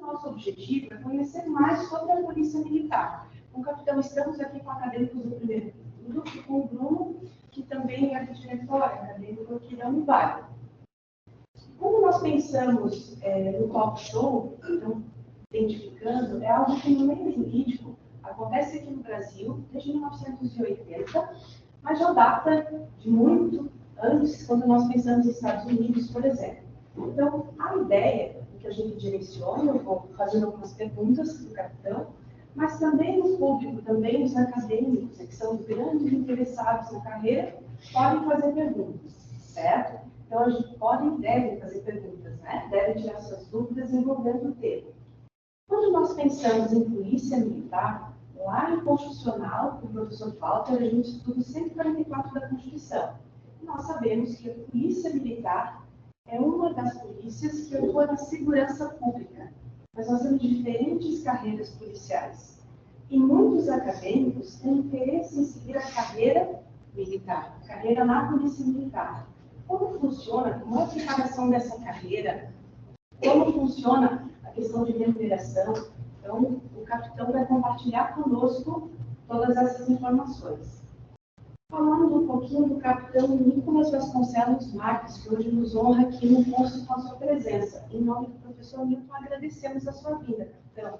nosso objetivo é conhecer mais sobre a Polícia Militar. Com o capitão, estamos aqui com acadêmicos do primeiro período e com o Bruno, que também é diretor acadêmico aqui da Univale. Quando nós pensamos no talk show, então, identificando, é algo que no meio jurídico acontece aqui no Brasil desde 1980, mas já data de muito antes, quando nós pensamos nos Estados Unidos, por exemplo. Então, a ideia que a gente direciona, eu vou fazendo algumas perguntas para o capitão, mas também o público, também os acadêmicos, que são os grandes interessados na carreira, podem fazer perguntas, certo? Então, a gente pode e deve fazer perguntas, né? Deve tirar suas dúvidas envolvendo o tema. Quando nós pensamos em polícia militar, lá no Constitucional, com o professor Walter, a gente estuda o 144 da Constituição. E nós sabemos que a polícia militar é uma das polícias que atua na segurança pública. Mas nós temos diferentes carreiras policiais. E muitos acadêmicos têm interesse em seguir a carreira militar, a carreira na polícia militar. Como funciona, como é a preparação dessa carreira, como funciona a questão de remuneração. Então, o capitão vai compartilhar conosco todas essas informações. Falando um pouquinho do capitão Nicolas Vasconcelos Marques, que hoje nos honra aqui no posto com a sua presença. Em nome do professor Milton, agradecemos a sua vinda, capitão.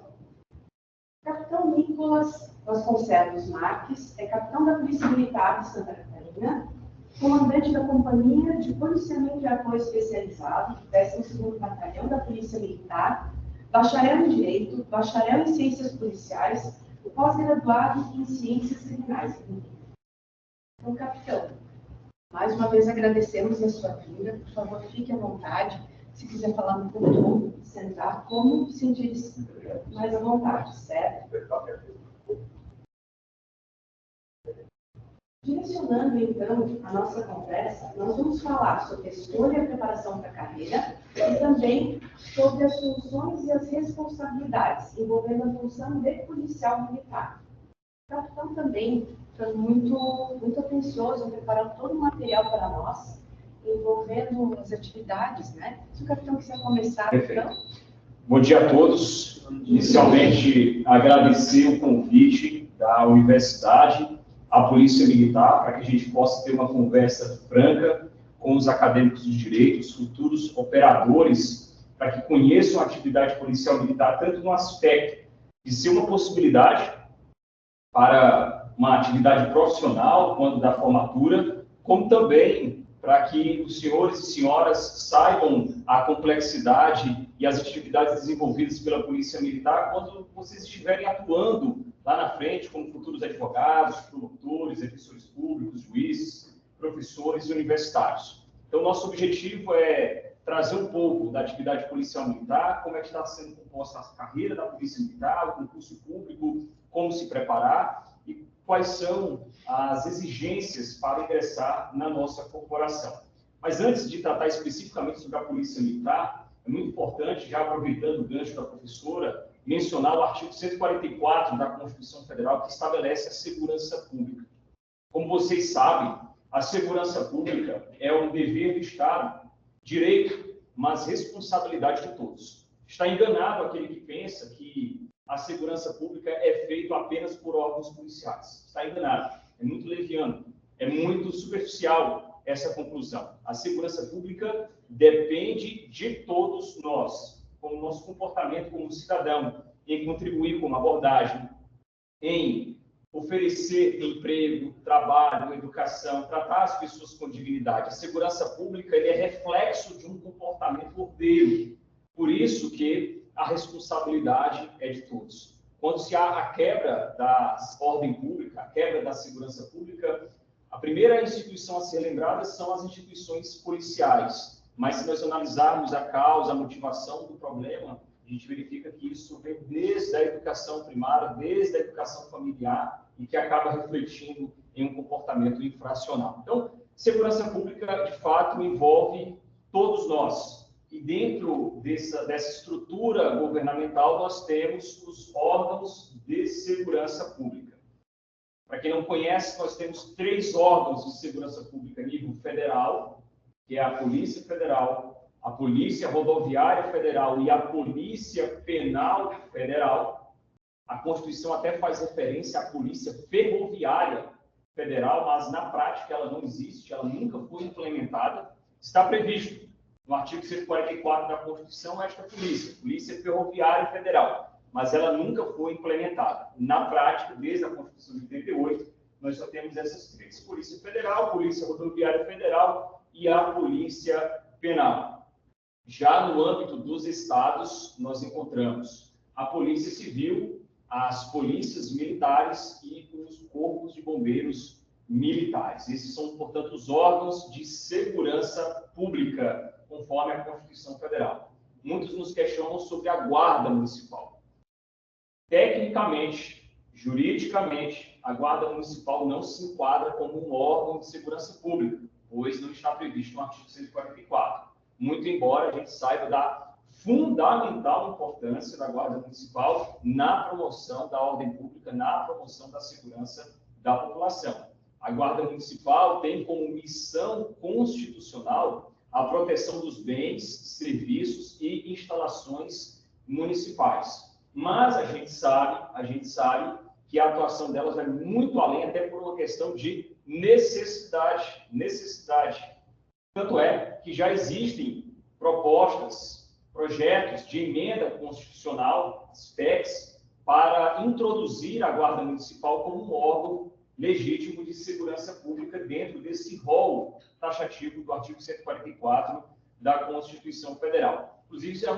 Capitão Nicolas Vasconcelos Marques é capitão da Polícia Militar de Santa Catarina, comandante da Companhia de Policiamento e Apoio Especializado, 12º Batalhão da Polícia Militar, bacharel em Direito, bacharel em Ciências Policiais, e pós-graduado em Ciências Criminais. Então, capitão, mais uma vez agradecemos a sua vinda. Por favor, fique à vontade. Se quiser falar no público, sentar, como se sentir mais à vontade, certo? Direcionando, então, a nossa conversa, nós vamos falar sobre a escolha e a preparação para a carreira e também sobre as funções e as responsabilidades envolvendo a função de policial militar. O capitão também foi muito atencioso em preparar todo o material para nós, envolvendo as atividades, né? Se o capitão quiser começar, perfeito. Então. Bom dia a todos. Inicialmente, agradecer o convite da universidade à Polícia Militar, para que a gente possa ter uma conversa franca com os acadêmicos de direito, os futuros operadores, para que conheçam a atividade policial militar, tanto no aspecto de ser uma possibilidade para uma atividade profissional, quando da formatura, como também para que os senhores e senhoras saibam a complexidade e as atividades desenvolvidas pela Polícia Militar quando vocês estiverem atuando lá na frente como futuros advogados, promotores, defensores públicos, juízes, professores e universitários. Então, nosso objetivo é trazer um pouco da atividade policial militar, como é que está sendo composta a carreira da Polícia Militar, o concurso público, como se preparar e quais são as exigências para ingressar na nossa corporação. Mas antes de tratar especificamente sobre a Polícia Militar, é muito importante, já aproveitando o gancho da professora, mencionar o artigo 144 da Constituição Federal, que estabelece a segurança pública. Como vocês sabem, a segurança pública é um dever do Estado, direito, mas responsabilidade de todos. Está enganado aquele que pensa que a segurança pública é feita apenas por órgãos policiais. Está enganado. É muito leviano, é muito superficial essa conclusão. A segurança pública depende de todos nós, com o nosso comportamento como cidadão, em contribuir com uma abordagem, em oferecer emprego, trabalho, educação, tratar as pessoas com dignidade. A segurança pública é reflexo de um comportamento ordeiro. Por isso que a responsabilidade é de todos. Quando se há a quebra da ordem pública, a quebra da segurança pública, a primeira instituição a ser lembrada são as instituições policiais. Mas se nós analisarmos a causa, a motivação do problema, a gente verifica que isso vem desde a educação primária, desde a educação familiar, e que acaba refletindo em um comportamento infracional. Então, segurança pública, de fato, envolve todos nós. E dentro dessa estrutura governamental, nós temos os órgãos de segurança pública. Para quem não conhece, nós temos 3 órgãos de segurança pública a nível federal, que é a Polícia Federal, a Polícia Rodoviária Federal e a Polícia Penal Federal. A Constituição até faz referência à Polícia Ferroviária Federal, mas na prática ela não existe, ela nunca foi implementada. Está previsto no artigo 144 da Constituição esta Polícia Ferroviária Federal, mas ela nunca foi implementada. Na prática, desde a Constituição de 88, nós só temos essas três: Polícia Federal, Polícia Rodoviária Federal e a Polícia Penal. Já no âmbito dos estados, nós encontramos a Polícia Civil, as polícias militares e os corpos de bombeiros militares. Esses são, portanto, os órgãos de segurança pública, conforme a Constituição Federal. Muitos nos questionam sobre a Guarda Municipal. Tecnicamente, juridicamente, a Guarda Municipal não se enquadra como um órgão de segurança pública, pois não está previsto no artigo 144. Muito embora a gente saiba da fundamental importância da Guarda Municipal na promoção da ordem pública, na promoção da segurança da população. A Guarda Municipal tem como missão constitucional a proteção dos bens, serviços e instalações municipais. Mas a gente sabe que a atuação delas vai muito além, até por uma questão de necessidade. Tanto é que já existem projetos de emenda constitucional, as PECs, para introduzir a Guarda Municipal como um órgão legítimo de segurança pública dentro desse rol taxativo do artigo 144 da Constituição Federal. Inclusive, isso é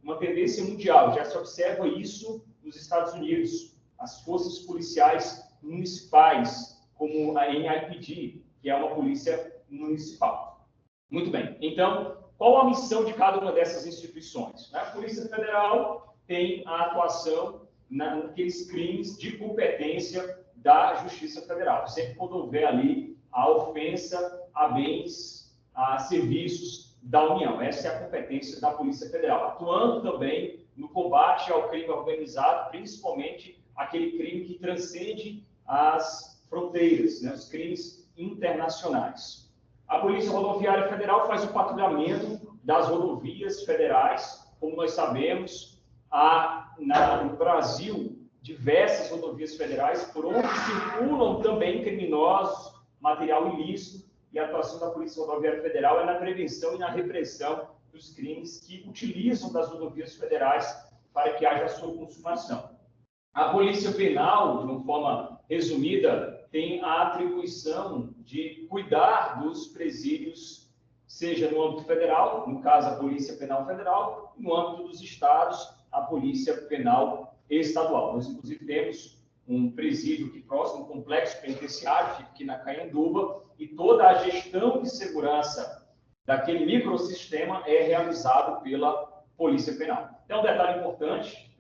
uma tendência mundial, já se observa isso nos Estados Unidos. As forças policiais municipais, como a NIPD, que é uma polícia municipal. Muito bem, então, qual a missão de cada uma dessas instituições? A Polícia Federal tem a atuação naqueles crimes de competência da Justiça Federal. Sempre quando houver ali a ofensa a bens, a serviços da União. Essa é a competência da Polícia Federal, atuando também no combate ao crime organizado, principalmente aquele crime que transcende as fronteiras, os crimes internacionais. A Polícia Rodoviária Federal faz o patrulhamento das rodovias federais. Como nós sabemos, há no Brasil diversas rodovias federais por onde circulam também criminosos, material ilícito, e a atuação da Polícia Rodoviária Federal é na prevenção e na repressão dos crimes que utilizam das rodovias federais para que haja a sua consumação. A Polícia Penal, de uma forma resumida, tem a atribuição de cuidar dos presídios, seja no âmbito federal, no caso a Polícia Penal Federal, no âmbito dos estados, a Polícia Penal Estadual. Nós, inclusive, temos um presídio aqui próximo, um complexo penitenciário, fica aqui na Cayanduba, e toda a gestão de segurança daquele microsistema é realizado pela Polícia Penal. Então, um detalhe importante,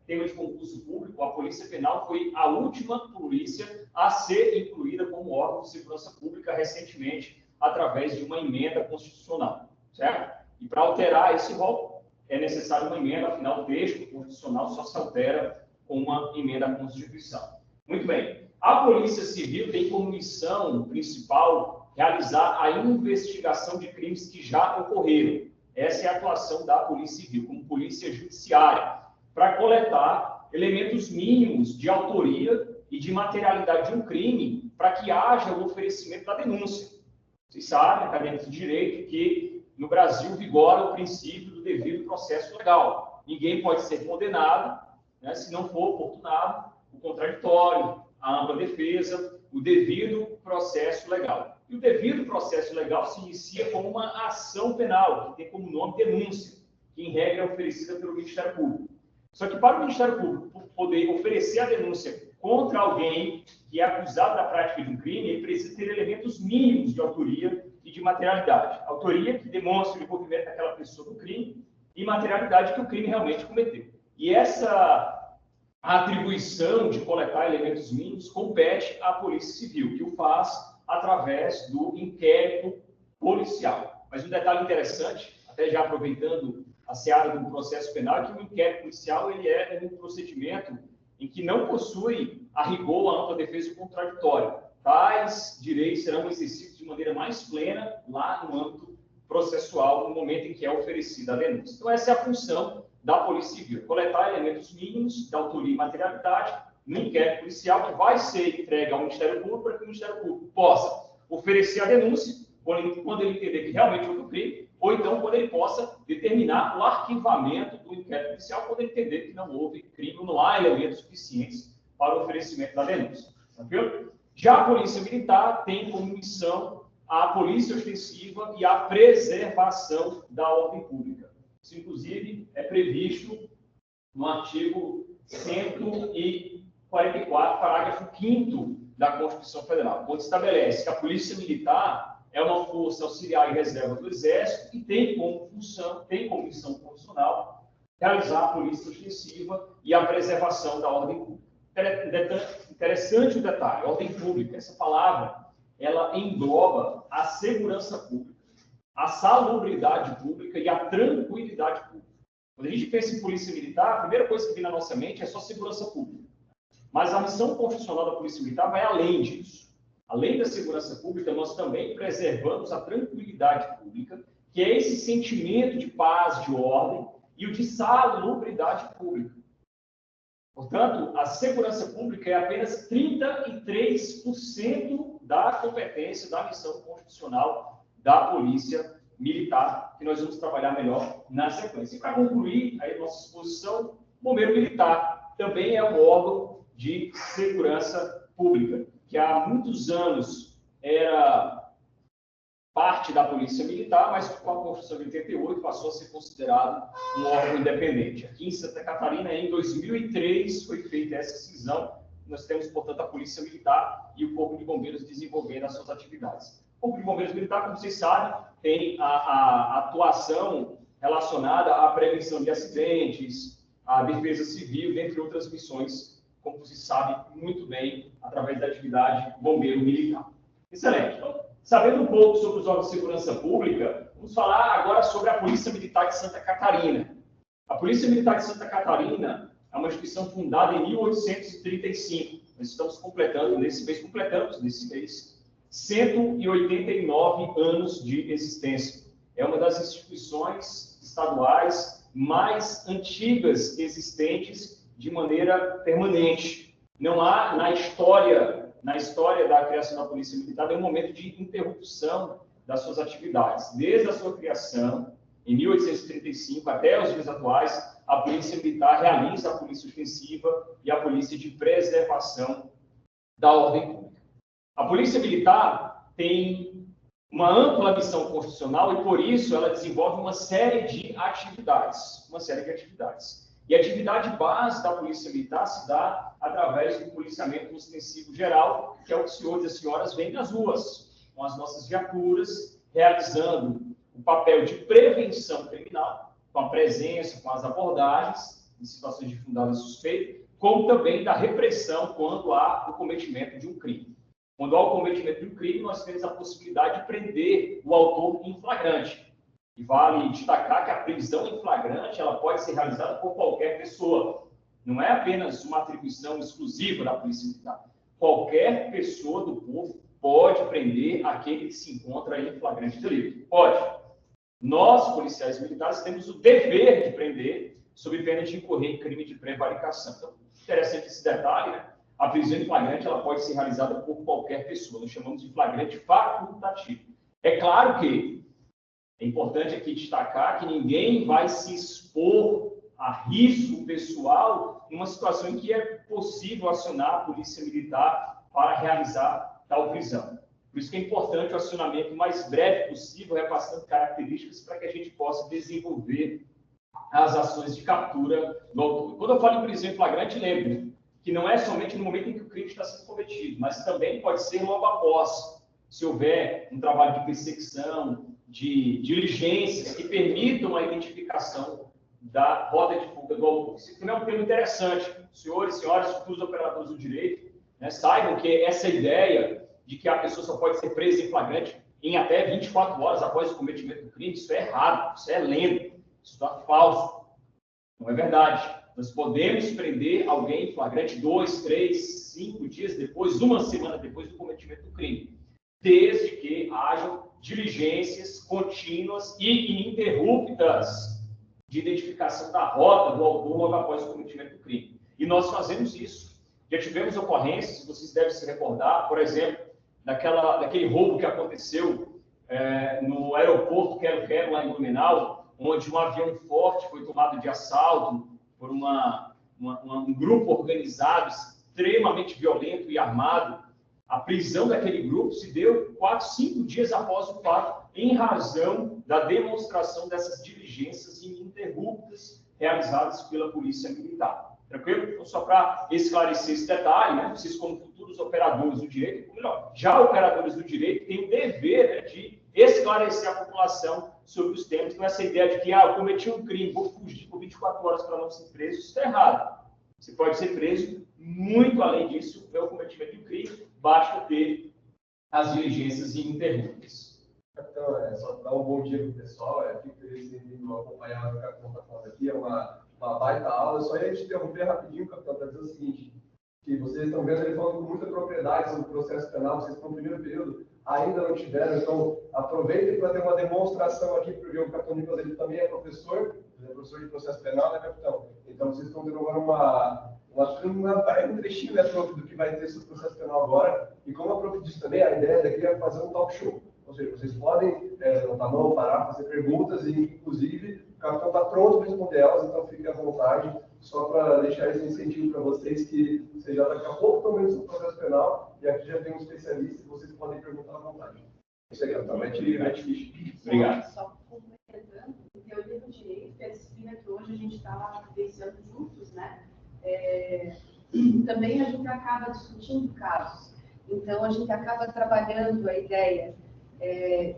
tema de concurso público, a Polícia Penal foi a última polícia a ser incluída como órgão de segurança pública recentemente, através de uma emenda constitucional, certo? E para alterar esse rol, é necessário uma emenda, afinal, o texto constitucional só se altera com uma emenda à Constituição. Muito bem. A Polícia Civil tem como missão principal realizar a investigação de crimes que já ocorreram. Essa é a atuação da Polícia Civil, como polícia judiciária, para coletar elementos mínimos de autoria e de materialidade de um crime, para que haja o oferecimento da denúncia. Vocês sabem, acadêmicos de direito, que no Brasil vigora o princípio do devido processo legal. Ninguém pode ser condenado, se não for oportunado o contraditório, a ampla defesa, o devido processo legal. E o devido processo legal se inicia com uma ação penal, que tem como nome denúncia, que em regra é oferecida pelo Ministério Público. Só que para o Ministério Público poder oferecer a denúncia contra alguém que é acusado da prática de um crime, ele precisa ter elementos mínimos de autoria e de materialidade. Autoria que demonstra o envolvimento daquela pessoa no crime e materialidade que o crime realmente cometeu. E essa atribuição de coletar elementos mínimos compete à Polícia Civil, que o faz através do inquérito policial. Mas um detalhe interessante, até já aproveitando a seara do processo penal, é que o inquérito policial ele é um procedimento em que não possui a rigor a ampla defesa e o contraditório. Tais direitos serão exercidos de maneira mais plena lá no âmbito processual no momento em que é oferecida a denúncia. Então, essa é a função da Polícia Civil, coletar elementos mínimos da autoria e materialidade no inquérito policial que vai ser entregue ao Ministério Público para que o Ministério Público possa oferecer a denúncia quando ele entender que realmente houve o crime, ou então quando ele possa determinar o arquivamento do inquérito policial quando ele entender que não houve crime ou não há elementos suficientes para o oferecimento da denúncia. Tranquilo? Já a Polícia Militar tem como missão a polícia ostensiva e a preservação da ordem pública. Isso, inclusive, é previsto no artigo 144, parágrafo 5º da Constituição Federal, onde estabelece que a Polícia Militar é uma força auxiliar e reserva do Exército e tem como missão constitucional realizar a polícia ostensiva e a preservação da ordem pública. Interessante o detalhe, ordem pública, essa palavra, ela engloba a segurança pública, a salubridade pública e a tranquilidade pública. Quando a gente pensa em polícia militar, a primeira coisa que vem na nossa mente é só segurança pública. Mas a missão constitucional da Polícia Militar vai além disso. Além da segurança pública, nós também preservamos a tranquilidade pública, que é esse sentimento de paz, de ordem e o de salubridade pública. Portanto, a segurança pública é apenas 33% da competência da missão constitucional da Polícia Militar, que nós vamos trabalhar melhor na sequência. E para concluir a nossa exposição, o Bombeiro Militar também é um órgão de segurança pública, que há muitos anos era parte da Polícia Militar, mas com a Constituição de 88 passou a ser considerado um órgão independente. Aqui em Santa Catarina, em 2003, foi feita essa cisão. Nós temos, portanto, a Polícia Militar e o Corpo de Bombeiros desenvolvendo as suas atividades. O Corpo de Bombeiros Militar, como vocês sabem, tem a atuação relacionada à prevenção de acidentes, à defesa civil, dentre outras missões, como vocês sabem muito bem, através da atividade Bombeiro Militar. Excelente. Então, sabendo um pouco sobre os órgãos de segurança pública, vamos falar agora sobre a Polícia Militar de Santa Catarina. A Polícia Militar de Santa Catarina é uma instituição fundada em 1835. Nós estamos completando, nesse mês, 189 anos de existência. É uma das instituições estaduais mais antigas existentes de maneira permanente. Não há na história da criação da Polícia Militar nenhum momento de interrupção das suas atividades. Desde a sua criação, em 1835, até os dias atuais, a Polícia Militar realiza a polícia ofensiva e a polícia de preservação da ordem pública. A Polícia Militar tem uma ampla missão constitucional e, por isso, ela desenvolve uma série de atividades. E a atividade base da Polícia Militar se dá através do policiamento ostensivo geral, que é o que os senhores e as senhoras veem nas ruas, com as nossas viaturas, realizando o papel de prevenção criminal, com a presença, com as abordagens em situações de fundada suspeita, como também da repressão quando há o cometimento de um crime. Quando há o cometimento de um crime, nós temos a possibilidade de prender o autor em flagrante. E vale destacar que a prisão em flagrante ela pode ser realizada por qualquer pessoa. Não é apenas uma atribuição exclusiva da Polícia Militar. Qualquer pessoa do povo pode prender aquele que se encontra em flagrante delito. Pode. Nós, policiais militares, temos o dever de prender sob pena de incorrer em crime de prevaricação. Então, interessante esse detalhe, né? A prisão em flagrante ela pode ser realizada por qualquer pessoa. Nós chamamos de flagrante facultativo. É claro que é importante aqui destacar que ninguém vai se expor a risco pessoal numa situação em que é possível acionar a Polícia Militar para realizar tal prisão. Por isso que é importante o acionamento mais breve possível, repassando características para que a gente possa desenvolver as ações de captura do autor. Quando eu falo em prisão em flagrante, lembre que não é somente no momento em que o crime está sendo cometido, mas também pode ser logo após, se houver um trabalho de perseguição, de diligências que permitam a identificação da rota de fuga do autor. Isso também é um tema interessante. Senhores e senhoras, futuros operadores do direito, né, saibam que essa ideia de que a pessoa só pode ser presa em flagrante em até 24 horas após o cometimento do crime, isso é errado, isso é lenda, isso é falso. Não é verdade. Nós podemos prender alguém em flagrante 2, 3, 5 dias depois, uma semana depois do cometimento do crime. desde que hajam diligências contínuas e ininterruptas de identificação da rota do autor logo após o cometimento do crime. E nós fazemos isso. Já tivemos ocorrências, vocês devem se recordar, por exemplo, daquele roubo que aconteceu no aeroporto Quero-Quero, lá em Blumenau, onde um avião forte foi tomado de assalto por um grupo organizado, extremamente violento e armado. A prisão daquele grupo se deu 4, 5 dias após o fato, em razão da demonstração dessas diligências ininterruptas realizadas pela Polícia Militar. Tranquilo? Então, só para esclarecer esse detalhe, né? Vocês, como futuros operadores do direito, ou melhor, já operadores do direito, têm o dever, né, de esclarecer a população sobre os temas, com essa ideia de que, eu cometi um crime, vou fugir por 24 horas para não ser preso, isso está errado. Você pode ser preso muito além disso, pelo cometimento de um crime, basta ter as diligências ininterruptas. Então, só dar um bom dia para o pessoal, fico feliz em acompanhar o que o capitão está falando aqui, é uma baita aula. Só ia te interromper rapidinho, capitão, para dizer o seguinte, que vocês estão vendo ele falando com muita propriedade sobre o processo penal, vocês estão no primeiro período, ainda não tiveram, então aproveitem para ter uma demonstração aqui, porque o capitão Nicolas ele também é professor de processo penal, né, capitão? Então vocês estão tendo agora um trechinho, né, do que vai ter sobre o processo penal agora, e como a prof disse também, a ideia daqui é fazer um talk show. Ou seja, vocês podem levantar a mão, parar, fazer perguntas e, inclusive, o capitão está pronto para responder elas, então fique à vontade, só para deixar esse incentivo para vocês, que vocês já daqui a pouco estão vendo sobre o processo penal, e aqui já tem um especialista e vocês podem perguntar à vontade. Isso aí, capitão, mete ficha. Obrigado. Só complementando, em teoria do direito, que é a disciplina que hoje a gente está vivenciando juntos, né? Também a gente acaba discutindo casos. Então, a gente acaba trabalhando a ideia,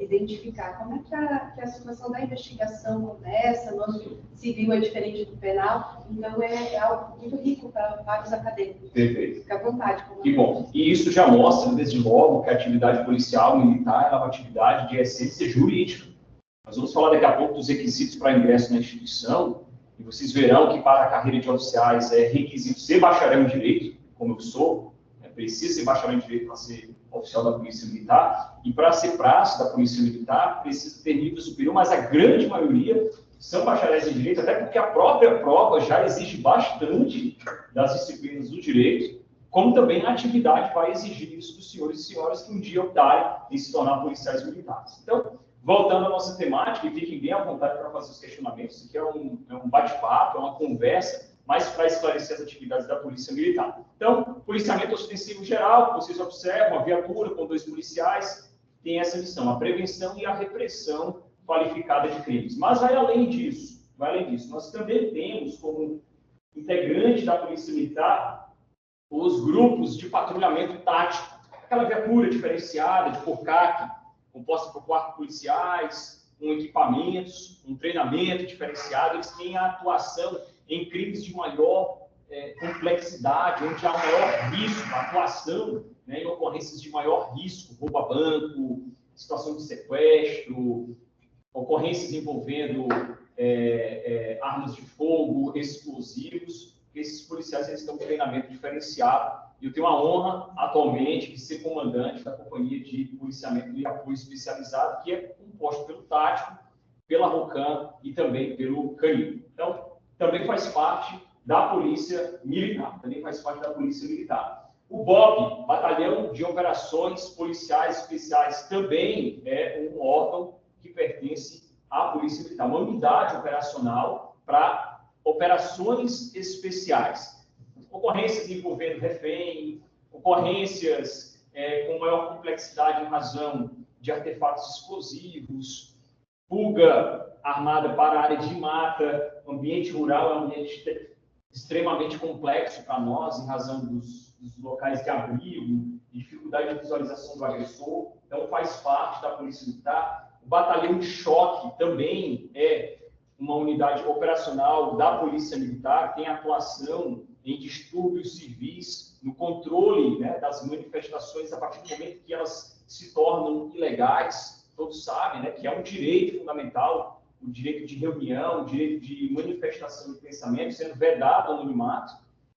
identificar como é que a situação da investigação começa, nosso civil é diferente do penal, então é algo muito rico para vários acadêmicos. Perfeito. Fica à vontade. Que bom. E isso já mostra, desde logo, que a atividade policial militar é uma atividade de essência jurídica. Nós vamos falar daqui a pouco dos requisitos para ingresso na instituição, e vocês verão que para a carreira de oficiais é requisito ser bacharel em direito, como eu sou, precisa ser bacharel em direito para ser oficial da Polícia Militar, e para ser praça da Polícia Militar precisa ter nível superior, mas a grande maioria são bacharéis em direito, até porque a própria prova já exige bastante das disciplinas do direito, como também a atividade vai exigir isso dos senhores e senhoras que um dia optarem em se tornar policiais militares. Então, voltando à nossa temática, e fiquem bem à vontade para fazer os questionamentos, isso aqui é um bate-papo, é uma conversa, mas para esclarecer as atividades da Polícia Militar. Então, policiamento ostensivo geral, vocês observam, a viatura com 2 policiais, tem essa missão, a prevenção e a repressão qualificada de crimes. Mas vai além disso, nós também temos como integrante da Polícia Militar os grupos de patrulhamento tático, aquela viatura diferenciada de COCAC, composta por 4 policiais, com equipamentos, um treinamento diferenciado, eles têm a atuação em crimes de maior complexidade, onde há maior risco, a atuação, né, em ocorrências de maior risco, roubo a banco, situação de sequestro, ocorrências envolvendo armas de fogo, explosivos. Esses policiais eles têm um treinamento diferenciado. E eu tenho a honra, atualmente, de ser comandante da Companhia de Policiamento e Apoio Especializado, que é composto pelo Tático, pela ROCAM e também pelo CANIL. Então, também faz parte da Polícia Militar. O BOP, Batalhão de Operações Policiais Especiais, também é um órgão que pertence à Polícia Militar, uma unidade operacional para operações especiais. Ocorrências envolvendo refém, ocorrências com maior complexidade em razão de artefatos explosivos, fuga armada para a área de mata, ambiente rural é um ambiente extremamente complexo para nós, em razão dos locais de abrigo, dificuldade de visualização do agressor, então faz parte da Polícia Militar. O Batalhão de Choque também é uma unidade operacional da Polícia Militar, tem atuação em distúrbios civis, no controle, né, das manifestações a partir do momento que elas se tornam ilegais. Todos sabem, né, que é um direito fundamental, o direito de reunião, o direito de manifestação de pensamento, sendo vedado o anonimato.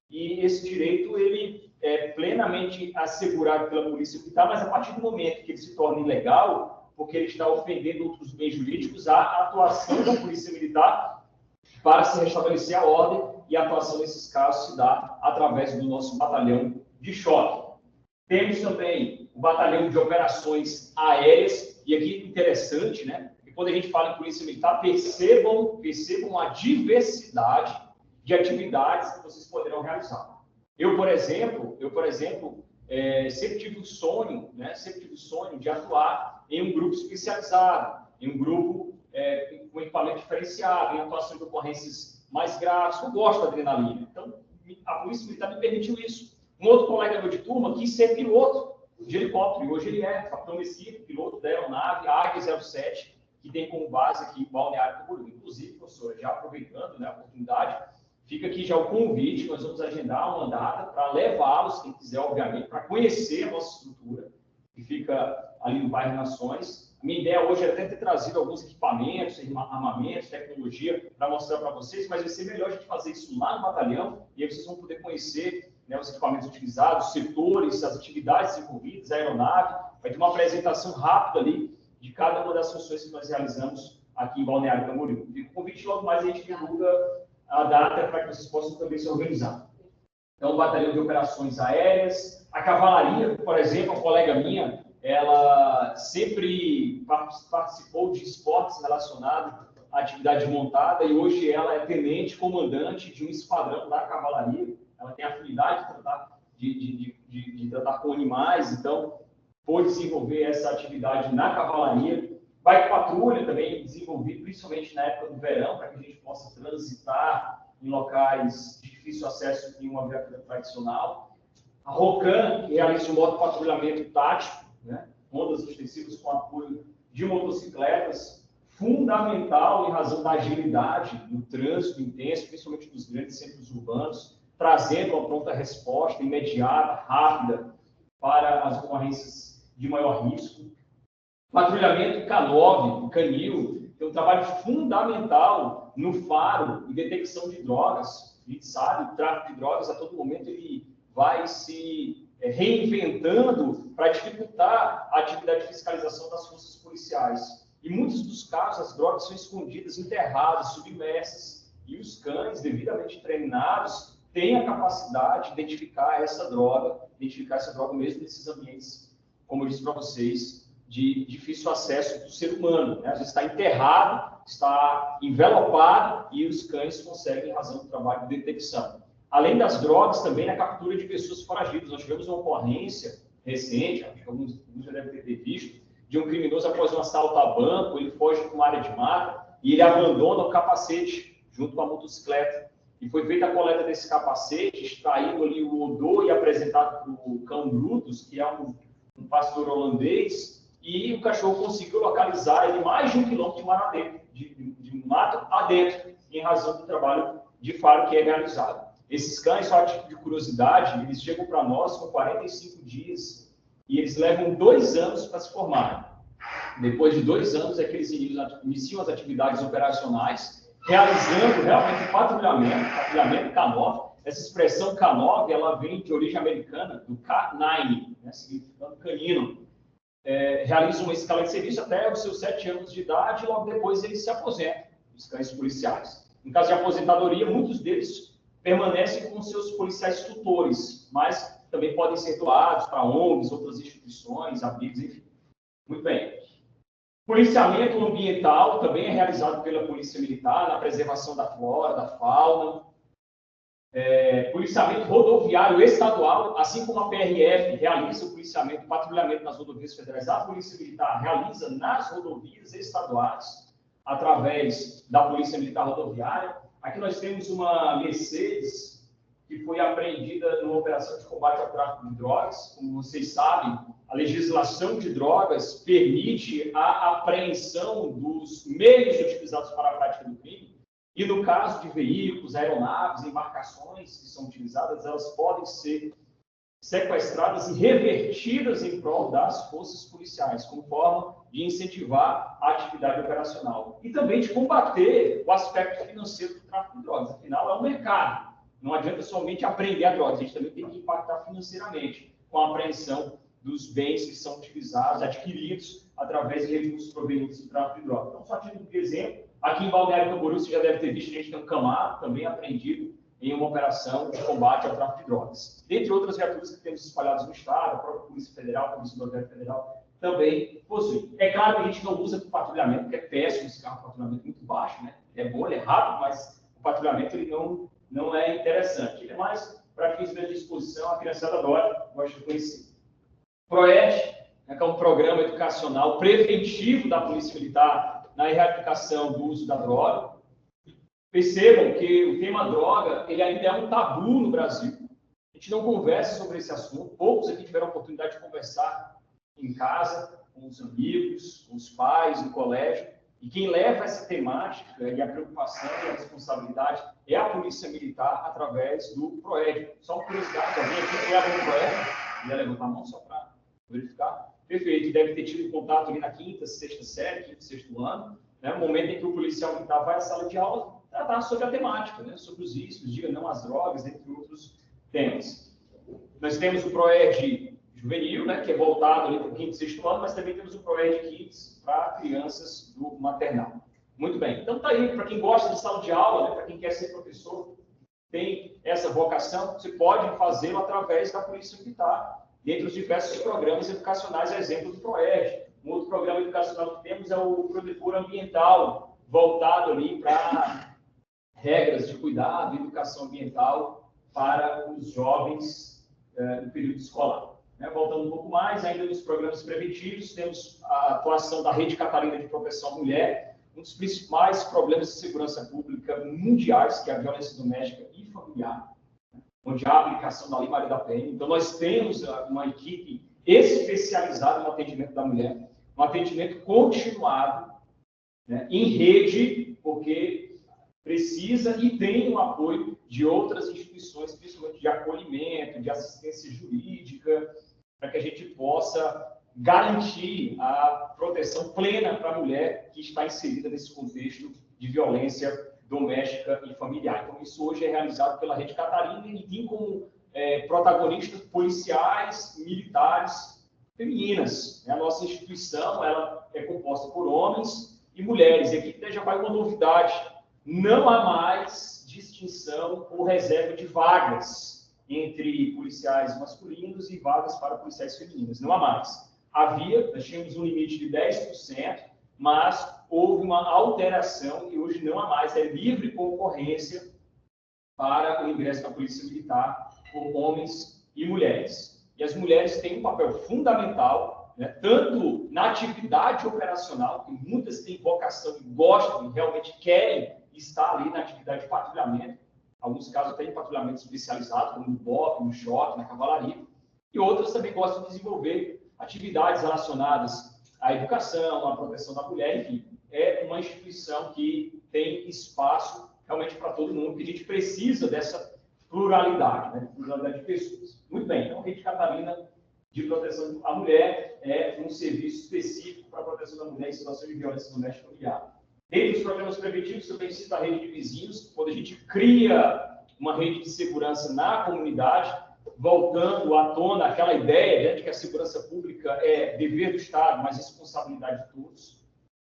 e esse direito ele é plenamente assegurado pela Polícia Militar, mas a partir do momento que ele se torna ilegal, porque ele está ofendendo outros bens jurídicos, há a atuação da Polícia Militar para se restabelecer a ordem, e a atuação nesses casos se dá através do nosso batalhão de choque. Temos também o batalhão de operações aéreas, e aqui interessante, né? E quando a gente fala em Polícia Militar, percebam a diversidade de atividades que vocês poderão realizar. Eu, por exemplo, sempre tive o sonho, né? Sempre tive o sonho de atuar em um grupo especializado, em um grupo com equipamento diferenciado, em atuação de ocorrências mais graves. Eu gosto da adrenalina. Então, a Polícia Militar me permitiu isso. Um outro colega meu de turma quis ser piloto de helicóptero, e hoje ele é capitão Mesquita, piloto da aeronave Águia 07, que tem como base aqui o Balneário Camboriú. Inclusive, professor, já aproveitando, né, a oportunidade, fica aqui já o convite, nós vamos agendar uma data para levá-los, quem quiser, obviamente, para conhecer a nossa estrutura, que fica ali no bairro Nações. A minha ideia hoje era até ter trazido alguns equipamentos, armamentos, tecnologia, para mostrar para vocês, mas vai ser melhor a gente fazer isso lá no batalhão, e aí vocês vão poder conhecer, né, os equipamentos utilizados, os setores, as atividades envolvidas, a aeronave. Vai ter uma apresentação rápida ali de cada uma das funções que nós realizamos aqui em Balneário Camboriú. Fica o convite, logo mais a gente divulga a data para que vocês possam também se organizar. Então, o batalhão de operações aéreas, a cavalaria, por exemplo, a colega minha, ela sempre participou de esportes relacionados à atividade montada, e hoje ela é tenente comandante de um esquadrão da cavalaria. Ela tem afinidade de tratar com animais, então pôde desenvolver essa atividade na cavalaria. Bike patrulha também desenvolvido, principalmente na época do verão, para que a gente possa transitar em locais de difícil acesso em uma viatura tradicional. A ROCAN, que realiza um modo patrulhamento tático, né? Ondas ostensivas com apoio de motocicletas, fundamental em razão da agilidade no trânsito intenso, principalmente nos grandes centros urbanos, trazendo uma pronta resposta imediata, rápida, para as ocorrências de maior risco. Patrulhamento K9, Canil, tem um trabalho fundamental no faro e detecção de drogas. A gente sabe, o tráfico de drogas, a todo momento, ele vai se reinventando para dificultar a atividade de fiscalização das forças policiais. Em muitos dos casos, as drogas são escondidas, enterradas, submersas, e os cães, devidamente treinados, têm a capacidade de identificar essa droga mesmo nesses ambientes, como eu disse para vocês, de difícil acesso do ser humano, né? Às vezes está enterrado, está envelopado, e os cães conseguem, em razão do trabalho de detecção. Além das drogas, também a captura de pessoas foragidas. Nós tivemos uma ocorrência recente, acho que alguns já devem ter visto, de um criminoso após um assalto a banco. Ele foge para uma área de mata e ele abandona o capacete junto com a motocicleta. E foi feita a coleta desse capacete, extraído ali o odor e apresentado para o cão Brutus, que é um pastor holandês, e o cachorro conseguiu localizar ele mais de 1 quilômetro de mar adentro, de mato adentro, em razão do trabalho de faro que é realizado. Esses cães, só a título de curiosidade, eles chegam para nós com 45 dias e eles levam 2 anos para se formarem. Depois de 2 anos é que eles iniciam as atividades operacionais, realizando realmente o patrulhamento K9. Essa expressão K9, ela vem de origem americana, do K9, né, significando canino. Realizam uma escala de serviço até os seus 7 anos de idade, e logo depois eles se aposentam, os cães policiais. Em caso de aposentadoria, muitos deles permanecem com seus policiais tutores, mas também podem ser doados para ONGs, outras instituições, abrigos, enfim. Muito bem. Policiamento ambiental também é realizado pela Polícia Militar na preservação da flora, da fauna. Policiamento rodoviário estadual, assim como a PRF realiza o policiamento e patrulhamento nas rodovias federais, a Polícia Militar realiza nas rodovias estaduais, através da Polícia Militar Rodoviária. Aqui nós temos uma Mercedes que foi apreendida numa operação de combate ao tráfico de drogas. Como vocês sabem, a legislação de drogas permite a apreensão dos meios utilizados para a prática do crime. E no caso de veículos, aeronaves, embarcações que são utilizadas, elas podem ser sequestradas e revertidas em prol das forças policiais, como forma de incentivar a atividade operacional. E também de combater o aspecto financeiro do tráfico de drogas. Afinal, é um mercado. Não adianta somente apreender a droga, a gente também tem que impactar financeiramente com a apreensão dos bens que são utilizados, adquiridos através de recursos provenientes do tráfico de drogas. Então, só título de exemplo, aqui em Balneário Camboriú, você já deve ter visto, a gente tem um Camaro também apreendido em uma operação de combate ao tráfico de drogas. Dentre outras viaturas que temos espalhadas no Estado, a própria Polícia Federal, a Polícia Rodoviária Federal, também possui. É claro que a gente não usa para patrulhamento, porque é péssimo esse carro, patrulhamento muito baixo, né? É bom, ele é rápido, mas o patrulhamento ele não é interessante. Ele é mais para fins de disposição, a criançada adora, gosta de conhecer. PROED, né, que é um programa educacional preventivo da Polícia Militar na erradicação do uso da droga. Percebam que o tema droga ele ainda é um tabu no Brasil. A gente não conversa sobre esse assunto. Poucos aqui tiveram a oportunidade de conversar em casa, com os amigos, com os pais, no colégio. E quem leva essa temática e a preocupação e a responsabilidade é a Polícia Militar através do PROED. Só uma curiosidade, alguém aqui tem algum PROED? Ia levantar a mão só para verificar? Perfeito. Deve ter tido contato ali na quinta, sexta série, quinto, sexto ano, né? O momento em que o policial militar vai à sala de aula tratar sobre a temática, né? Sobre os riscos, diga não às drogas, entre outros temas. Nós temos o PROED juvenil, né, que é voltado ali para o quinto e sexto ano, mas também temos o PROED Kids para crianças do maternal. Muito bem. Então, está aí, para quem gosta de sala de aula, né, para quem quer ser professor, tem essa vocação, você pode fazê-lo através da Polícia Militar, dentre os diversos programas educacionais, exemplo do PROED. Um outro programa educacional que temos é o Protetor Ambiental, voltado ali para regras de cuidado e educação ambiental para os jovens no período escolar. Voltando um pouco mais, ainda nos programas preventivos, temos a atuação da Rede Catarina de Proteção à Mulher, um dos principais problemas de segurança pública mundiais, que é a violência doméstica e familiar, onde há a aplicação da Lei Maria da Penha. Então, nós temos uma equipe especializada no atendimento da mulher, um atendimento continuado, né, em rede, porque precisa e tem o apoio de outras instituições, principalmente de acolhimento, de assistência jurídica, para que a gente possa garantir a proteção plena para a mulher que está inserida nesse contexto de violência doméstica e familiar. Então, isso hoje é realizado pela Rede Catarina e tem como protagonistas policiais, militares, femininas. A nossa instituição ela é composta por homens e mulheres. E aqui já vai uma novidade. Não há mais distinção ou reserva de vagas entre policiais masculinos e vagas para policiais femininas. Não há mais. Havia, nós tínhamos um limite de 10%, mas houve uma alteração e hoje não há mais. É livre concorrência para o ingresso na Polícia Militar por homens e mulheres. E as mulheres têm um papel fundamental, né, tanto na atividade operacional, que muitas têm vocação e gostam e realmente querem estar ali na atividade de patrulhamento, alguns casos até em patrulhamento especializado, como no BOP, no choque, na cavalaria, e outras também gostam de desenvolver atividades relacionadas à educação, à proteção da mulher, enfim, é uma instituição que tem espaço realmente para todo mundo, que a gente precisa dessa pluralidade, né, pluralidade de pessoas. Muito bem, então a Rede Catarina de Proteção à Mulher é um serviço específico para a proteção da mulher em situação de violência doméstica familiar. Dentre os programas preventivos, também cito a rede de vizinhos, quando a gente cria uma rede de segurança na comunidade, voltando à tona aquela ideia de que a segurança pública é dever do Estado, mas responsabilidade de todos,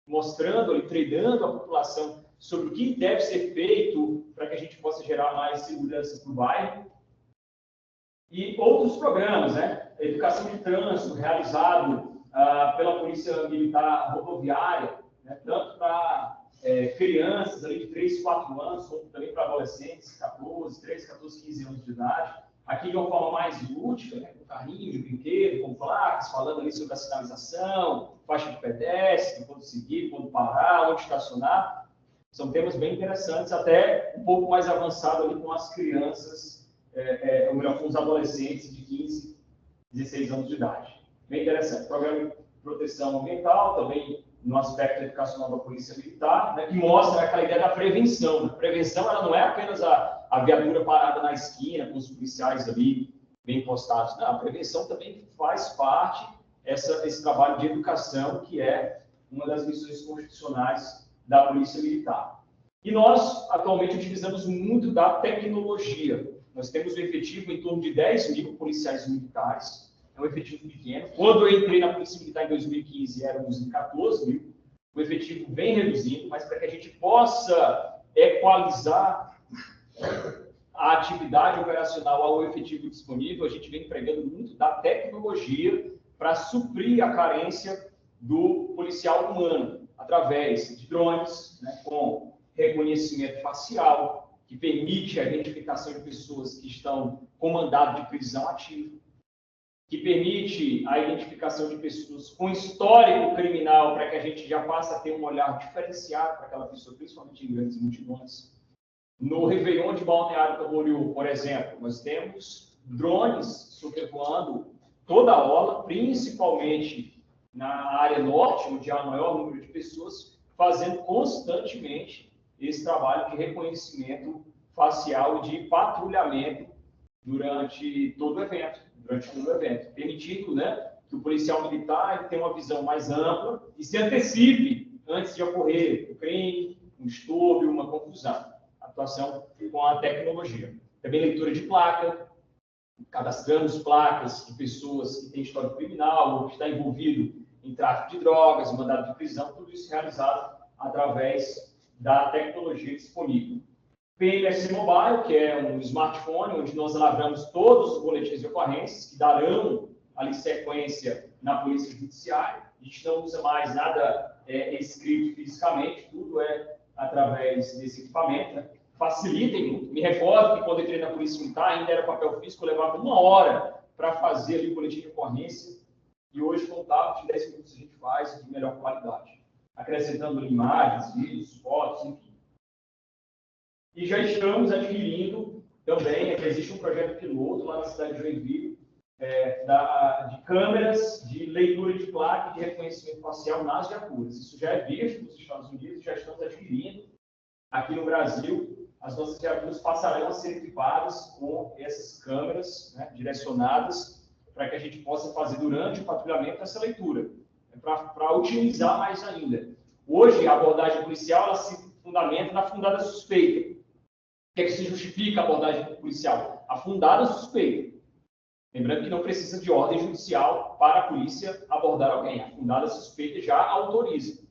mostrando e treinando a população sobre o que deve ser feito para que a gente possa gerar mais segurança para o bairro. E outros programas, né? Educação de trânsito, realizado pela Polícia Militar Rodoviária, né? Tanto para crianças ali de 3, 4 anos, como também para adolescentes, 13, 14, 15 anos de idade. Aqui de uma forma mais lúdica, né? Com carrinho de brinquedo, com placas, falando ali sobre a sinalização, faixa de pedestre, quando seguir, quando parar, onde estacionar. São temas bem interessantes, até um pouco mais avançado ali com as crianças, ou melhor, com os adolescentes de 15, 16 anos de idade. Bem interessante. Programa de proteção ambiental, também no aspecto educacional da Polícia Militar, né, que mostra aquela ideia da prevenção. A prevenção ela não é apenas a viatura parada na esquina, com os policiais ali bem postados. Não, a prevenção também faz parte esse trabalho de educação, que é uma das missões constitucionais da Polícia Militar. E nós, atualmente, utilizamos muito da tecnologia. Nós temos um efetivo em torno de 10 mil policiais militares, é um efetivo pequeno. Quando eu entrei na Polícia Militar em 2015, éramos em 14 mil, o efetivo bem reduzido, mas para que a gente possa equalizar a atividade operacional ao efetivo disponível, a gente vem empregando muito da tecnologia para suprir a carência do policial humano, através de drones, né, com reconhecimento facial, que permite a identificação de pessoas que estão com mandado de prisão ativo, que permite a identificação de pessoas com histórico criminal, para que a gente já passe a ter um olhar diferenciado para aquela pessoa, principalmente em grandes multidões. No Réveillon de Balneário Camboriú, por exemplo, nós temos drones sobrevoando toda a orla, principalmente na área norte, onde há o maior número de pessoas, fazendo constantemente esse trabalho de reconhecimento facial e de patrulhamento durante todo o evento, permitindo, né, que o policial militar tenha uma visão mais ampla e se antecipe antes de ocorrer um crime, um distúrbio, uma confusão. Atuação com a tecnologia. Também leitura de placa, cadastramos placas de pessoas que têm história criminal ou que está envolvido em tráfico de drogas, mandado de prisão, tudo isso realizado através da tecnologia disponível. PMSC Mobile, que é um smartphone onde nós elaboramos todos os boletins de ocorrências que darão ali sequência na Polícia Judiciária. A gente não usa mais nada escrito fisicamente, tudo é através desse equipamento, né? Facilitem muito. Me recordo que quando eu entrei na Polícia Militar, ainda era papel físico, eu levava 1 hora para fazer ali o boletim de ocorrência, e hoje, com o tablet, de 10 minutos a gente faz de melhor qualidade, acrescentando imagens, vídeos, fotos, enfim. E já estamos adquirindo também, existe um projeto piloto lá na cidade de Joinville, de câmeras de leitura de placa e de reconhecimento facial nas viaturas. Isso já é visto nos Estados Unidos, já estamos adquirindo. Aqui no Brasil, as nossas viaturas passarão a ser equipadas com essas câmeras, né, direcionadas para que a gente possa fazer durante o patrulhamento essa leitura, para utilizar mais ainda. Hoje, a abordagem policial ela se fundamenta na fundada suspeita. O que é que se justifica a abordagem policial? A fundada suspeita. Lembrando que não precisa de ordem judicial para a polícia abordar alguém. A fundada suspeita já autoriza.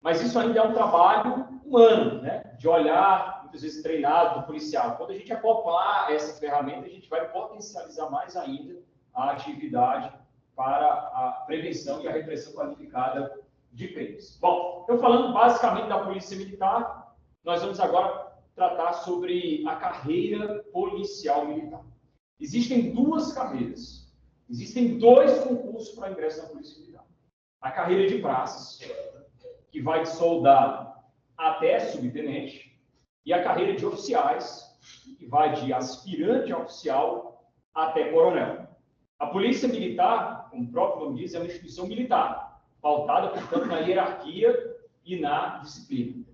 Mas isso ainda é um trabalho humano, né? De olhar, muitas vezes treinado do policial. Quando a gente acoplar essa ferramenta, a gente vai potencializar mais ainda a atividade para a prevenção e a repressão qualificada de crimes. Bom, então falando basicamente da Polícia Militar, nós vamos agora tratar sobre a carreira policial militar. Existem 2 carreiras, existem 2 concursos para ingresso na Polícia Militar. A carreira de praças, que vai de soldado até subtenente, e a carreira de oficiais, que vai de aspirante a oficial até coronel. A Polícia Militar, como o próprio nome diz, é uma instituição militar, pautada, portanto, na hierarquia e na disciplina.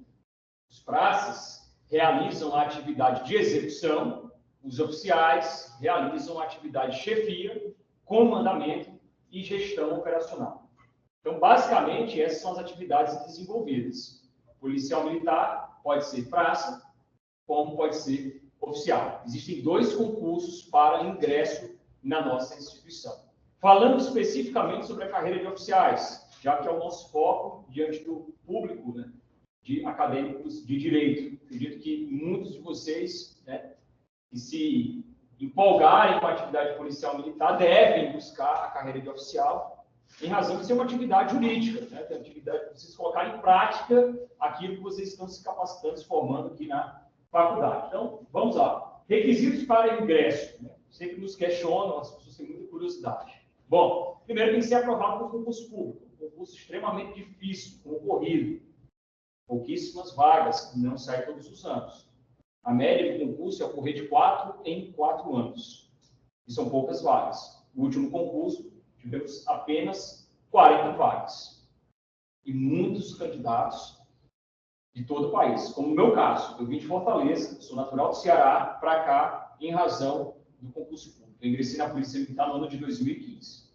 Os praças realizam a atividade de execução, os oficiais realizam a atividade de chefia, comandamento e gestão operacional. Então, basicamente, essas são as atividades desenvolvidas. Policial militar pode ser praça, como pode ser oficial. Existem 2 concursos para ingresso na nossa instituição. Falando especificamente sobre a carreira de oficiais, já que é o nosso foco diante do público, né, de acadêmicos de direito. Acredito que muitos de vocês, né, que se empolgarem com a atividade policial militar devem buscar a carreira de oficial, em razão de ser uma atividade jurídica, né? Tem atividade de vocês colocarem em prática aquilo que vocês estão se capacitando, se formando aqui na faculdade. Então, vamos lá. Requisitos para ingresso, né? Sempre nos questionam, as pessoas têm muita curiosidade. Bom, primeiro tem que ser aprovado por concurso público, um concurso extremamente difícil, concorrido, pouquíssimas vagas, que não saem todos os anos. A média do concurso é ocorrer de 4 em 4 anos, e são poucas vagas. O último concurso, tivemos apenas 40 vagas. E muitos candidatos de todo o país. Como no meu caso, eu vim de Fortaleza, sou natural do Ceará, para cá, em razão do concurso público. Eu ingressei na Polícia Militar no ano de 2015.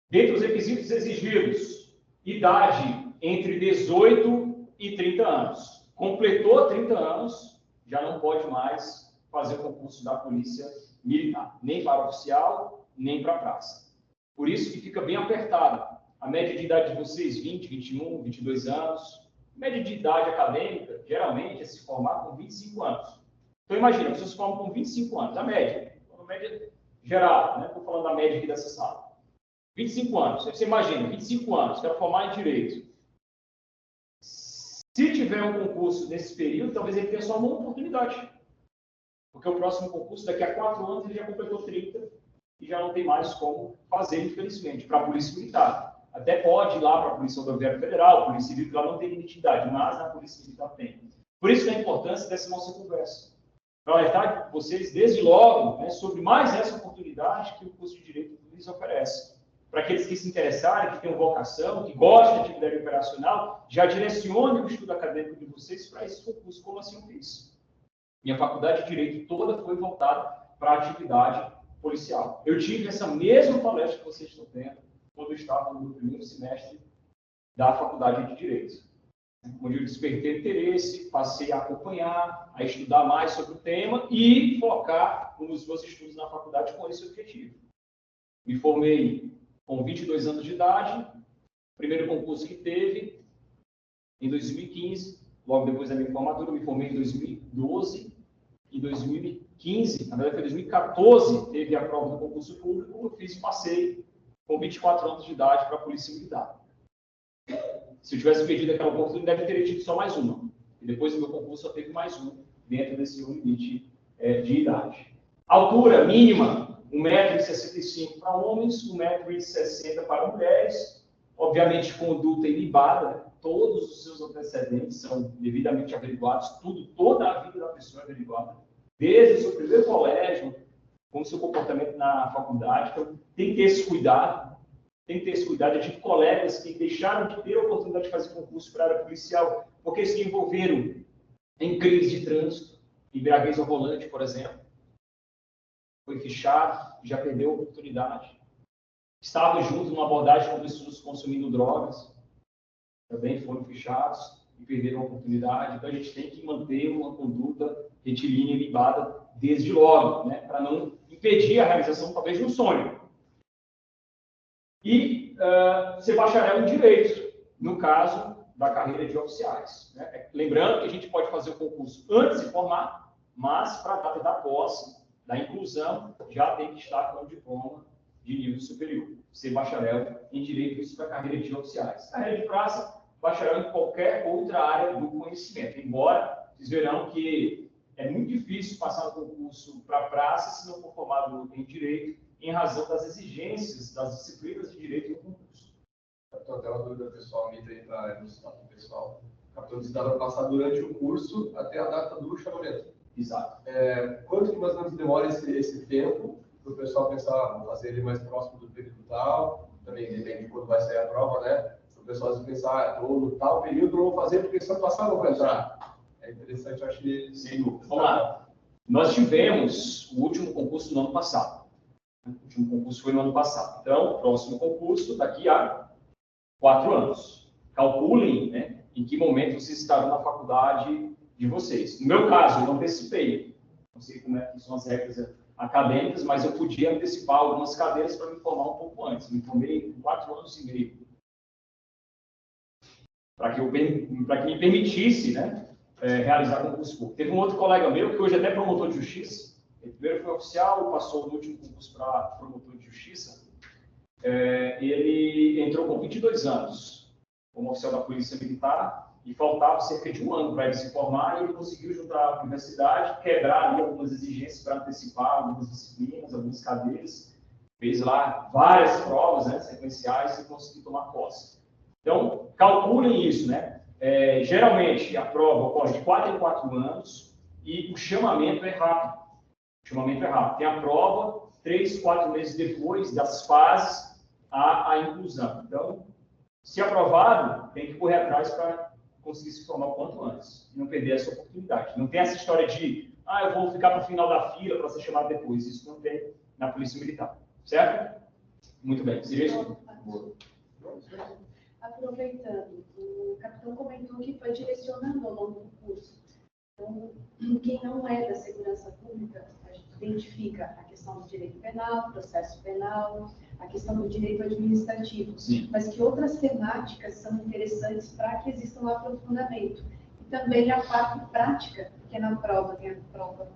Dentre os requisitos exigidos, idade entre 18 e 30 anos. Completou 30 anos, já não pode mais fazer o concurso da Polícia Militar, nem para oficial, nem para praça. Por isso que fica bem apertado. A média de idade de vocês, 20, 21, 22 anos. A média de idade acadêmica, geralmente, é se formar com 25 anos. Então, imagina, vocês se formam com 25 anos, a média geral, né? Estou falando da média aqui dessa sala. 25 anos, você imagina, 25 anos, quero formar em Direito. Se tiver um concurso nesse período, talvez ele tenha só uma oportunidade. Porque o próximo concurso, daqui a 4 anos, ele já completou 30 e já não tem mais como fazer, infelizmente, para a Polícia Militar. Até pode ir lá para a Polícia Rodoviária Federal, a Polícia Civil, que lá não tem limite de idade, mas na Polícia Militar tem. Por isso que a importância dessa nossa conversa. Para alertar vocês, desde logo, né, sobre mais essa oportunidade que o curso de Direito lhes oferece. Para aqueles que se interessarem, que tenham vocação, que gostem de atividade operacional, já direcione o estudo acadêmico de vocês para esse concurso, como assim eu fiz. Minha faculdade de Direito toda foi voltada para a atividade policial. Eu tive essa mesma palestra que vocês estão tendo quando eu estava no primeiro semestre da faculdade de Direito, onde eu despertei interesse, passei a acompanhar, a estudar mais sobre o tema e focar nos meus estudos na faculdade com esse objetivo. Me formei com 22 anos de idade, primeiro concurso que teve, em 2015, logo depois da minha formatura, me formei em 2012, em 2015, na verdade foi 2014, teve a prova do concurso público, eu fiz e passei com 24 anos de idade para a Polícia Militar. Se eu tivesse perdido aquela oportunidade, eu teria tido só mais uma. E depois do meu concurso só teve mais um, dentro desse limite de idade. Altura mínima, 1,65 m para homens, 1,60 m para mulheres. Obviamente, conduta ilibada, né? Todos os seus antecedentes são devidamente averiguados, toda a vida da pessoa é averiguada. Desde o seu primeiro colégio, como o seu comportamento na faculdade. Então, tem que ter esse cuidado. Tem que ter esse cuidado. Eu tive colegas que deixaram de ter a oportunidade de fazer concurso para a área policial porque se envolveram em crimes de trânsito, embriaguez ao volante, por exemplo. Foi fichado, já perdeu a oportunidade. Estavam juntos numa abordagem com pessoas consumindo drogas, também foram fichados e perderam a oportunidade. Então, a gente tem que manter uma conduta retilínea e libada desde logo, né, para não impedir a realização, talvez, de um sonho. E ser bacharel em Direito, no caso da carreira de oficiais. Né? Lembrando que a gente pode fazer o concurso antes de formar, mas para a data da posse, da inclusão, já tem que estar com o diploma de nível superior. Ser bacharel em Direito, isso para a carreira de oficiais. Carreira de praça, bacharel em qualquer outra área do conhecimento. Embora, vocês verão que é muito difícil passar no concurso para praça se não for formado em Direito, em razão das exigências das disciplinas de Direito no concurso. Capitão, até uma dúvida pessoal, me entrar no status pessoal. Capitão, disse que dá para passar durante o curso até a data do chamamento. Exato. Quanto que mais ou menos demora esse tempo para o pessoal pensar, vou fazer ele mais próximo do período tal, também depende de quando vai sair a prova, né? Para o pessoal pensar, estou no tal período, não vou fazer, porque se eu passar, não vou entrar. É interessante, eu acho que... Sem dúvida. Vamos lá. Nós tivemos o último concurso no ano passado. O último concurso foi no ano passado. Então, o próximo concurso daqui a 4 anos. Calculem, né, em que momento vocês estarão na faculdade de vocês. No meu caso, eu não antecipei. Não sei como é que são as regras acadêmicas, mas eu podia antecipar algumas cadeiras para me formar um pouco antes. Me formei com 4 anos e meio. Para que me permitisse, né, realizar concurso público. Teve um outro colega meu, que hoje é até promotor de justiça. Ele primeiro foi oficial, passou no último concurso para promotor de justiça. Ele entrou com 22 anos como oficial da Polícia Militar e faltava cerca de 1 ano para ele se formar, e ele conseguiu juntar a universidade, quebrar ali algumas exigências para antecipar algumas disciplinas, algumas cadeiras, fez lá várias provas, né, sequenciais, e conseguiu tomar posse. Então, calculem isso, né? Geralmente, a prova ocorre de 4 em 4 anos e o chamamento é rápido. O chamamento é rápido. Tem a prova, 3, 4 meses depois das fases, a inclusão. Então, se aprovado, tem que correr atrás para conseguir se formar o quanto antes e não perder essa oportunidade. Não tem essa história de, eu vou ficar para o final da fila para ser chamado depois. Isso não tem na Polícia Militar. Certo? Muito bem. Seria isso? Aproveitando, o capitão comentou que foi direcionado adicionando ao longo do curso. Então, quem não é da segurança pública, a gente identifica a questão do direito penal, processo penal, a questão do direito administrativo, Sim. mas que outras temáticas são interessantes para que exista um aprofundamento. E também a parte prática, que na prova tem a prova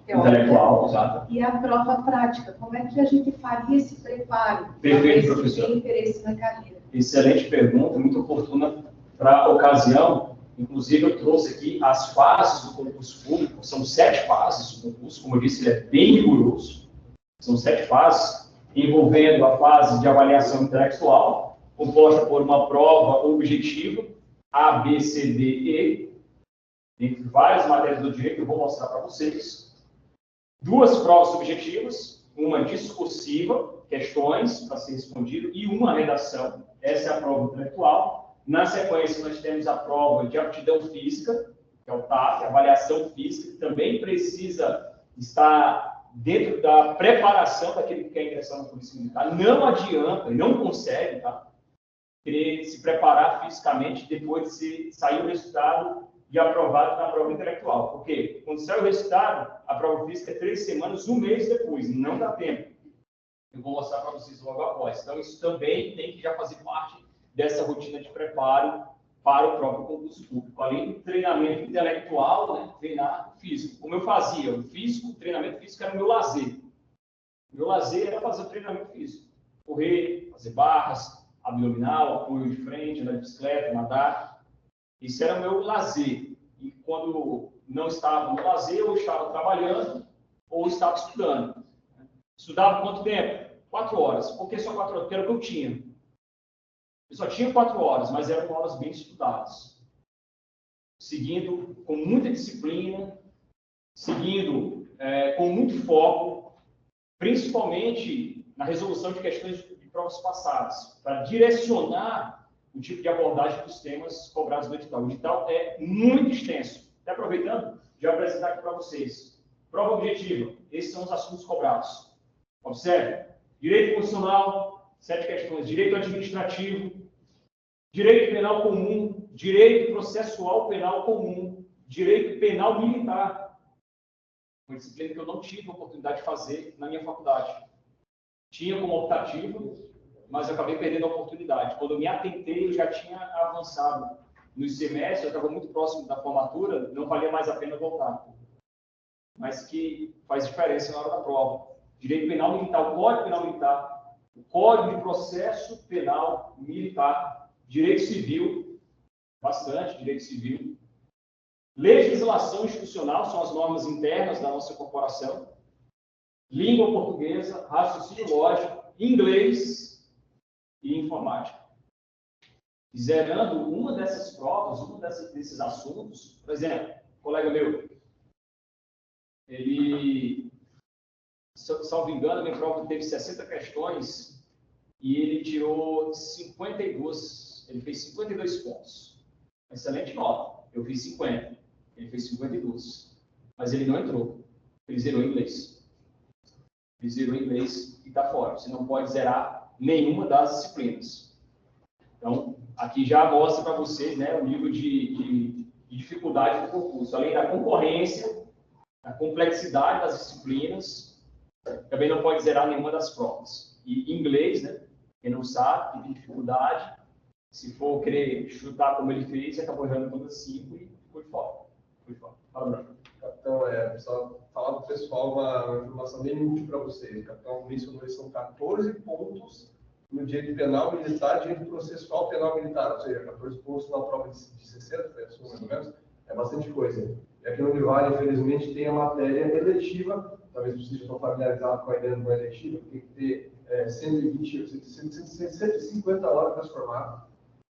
Intelectual, exato. e a prova prática. Como é que a gente faria esse preparo? Perfeito, professor. Tem interesse na carreira. Excelente pergunta, muito oportuna para a ocasião. Inclusive, eu trouxe aqui as fases do concurso público. São 7 fases do concurso. Como eu disse, ele é bem rigoroso. São 7 fases, envolvendo a fase de avaliação intelectual, composta por uma prova objetiva, A, B, C, D, E, entre várias matérias do direito, eu vou mostrar para vocês. 2 provas subjetivas, uma discursiva, questões para ser respondido, e uma redação. Essa é a prova intelectual. Na sequência, nós temos a prova de aptidão física, que é o TAF, avaliação física, que também precisa estar dentro da preparação daquele que quer ingressar na Polícia Militar. Não adianta, não consegue, tá? Querer se preparar fisicamente depois de sair o resultado e aprovado na prova intelectual. Porque quando sai o resultado, a prova física é 3 semanas, 1 mês depois. Não dá tempo. Eu vou mostrar para vocês logo após. Então, isso também tem que já fazer parte dessa rotina de preparo para o próprio concurso público. Além do treinamento intelectual, né, treinar físico. Como eu fazia, o treinamento físico era o meu lazer. O meu lazer era fazer o treinamento físico. Correr, fazer barras, abdominal, apoio de frente, andar de bicicleta, nadar. Isso era o meu lazer. E quando não estava no lazer, eu estava trabalhando ou estava estudando. Estudava quanto tempo? 4 horas. Por que só 4 horas? Porque era o que eu tinha. Eu só tinha 4 horas, mas eram horas bem estudadas. Seguindo com muita disciplina, seguindo com muito foco, principalmente na resolução de questões de provas passadas, para direcionar o tipo de abordagem dos temas cobrados no edital. O edital é muito extenso. Até aproveitando, já vou apresentar aqui para vocês. Prova objetiva. Esses são os assuntos cobrados. Observe. Direito constitucional, 7 questões. Direito administrativo, direito penal comum, direito processual penal comum, direito penal militar. Uma disciplina que eu não tive a oportunidade de fazer na minha faculdade. Tinha como optativa, mas acabei perdendo a oportunidade. Quando eu me atentei, eu já tinha avançado nos semestres, eu estava muito próximo da formatura, não valia mais a pena voltar. Mas que faz diferença na hora da prova. Direito penal militar, o Código Penal Militar, o Código de Processo Penal Militar, direito civil, bastante direito civil, legislação institucional, são as normas internas da nossa corporação, língua portuguesa, raciocínio lógico, inglês e informática. Zerando uma dessas provas, desses assuntos, por exemplo, um colega meu, ele, salvo engano, minha prova teve 60 questões e ele tirou 52, ele fez 52 pontos. Excelente nota. Eu fiz 50, ele fez 52. Mas ele não entrou. Ele zerou em inglês. Ele zerou em inglês e está fora. Você não pode zerar nenhuma das disciplinas. Então, aqui já mostra para vocês, né, o nível de dificuldade do concurso. Além da concorrência, a complexidade das disciplinas, também não pode zerar nenhuma das provas. E inglês, né, quem não sabe, tem dificuldade, se for querer chutar como ele fez, acabou errando todas 5 e ficou de fora. Fala, Bruno. Capitão, pessoal, falar para o pessoal uma informação bem útil para vocês. O capitão mencionou que são 14 pontos no direito penal militar, direito processual penal militar, ou seja, 14 pontos na prova de 60, mais ou menos, é bastante coisa. E aqui no Univale, infelizmente, tem a matéria eletiva, talvez vocês estão familiarizados com a ideia da eletiva, tem que ter 150 horas para se formar.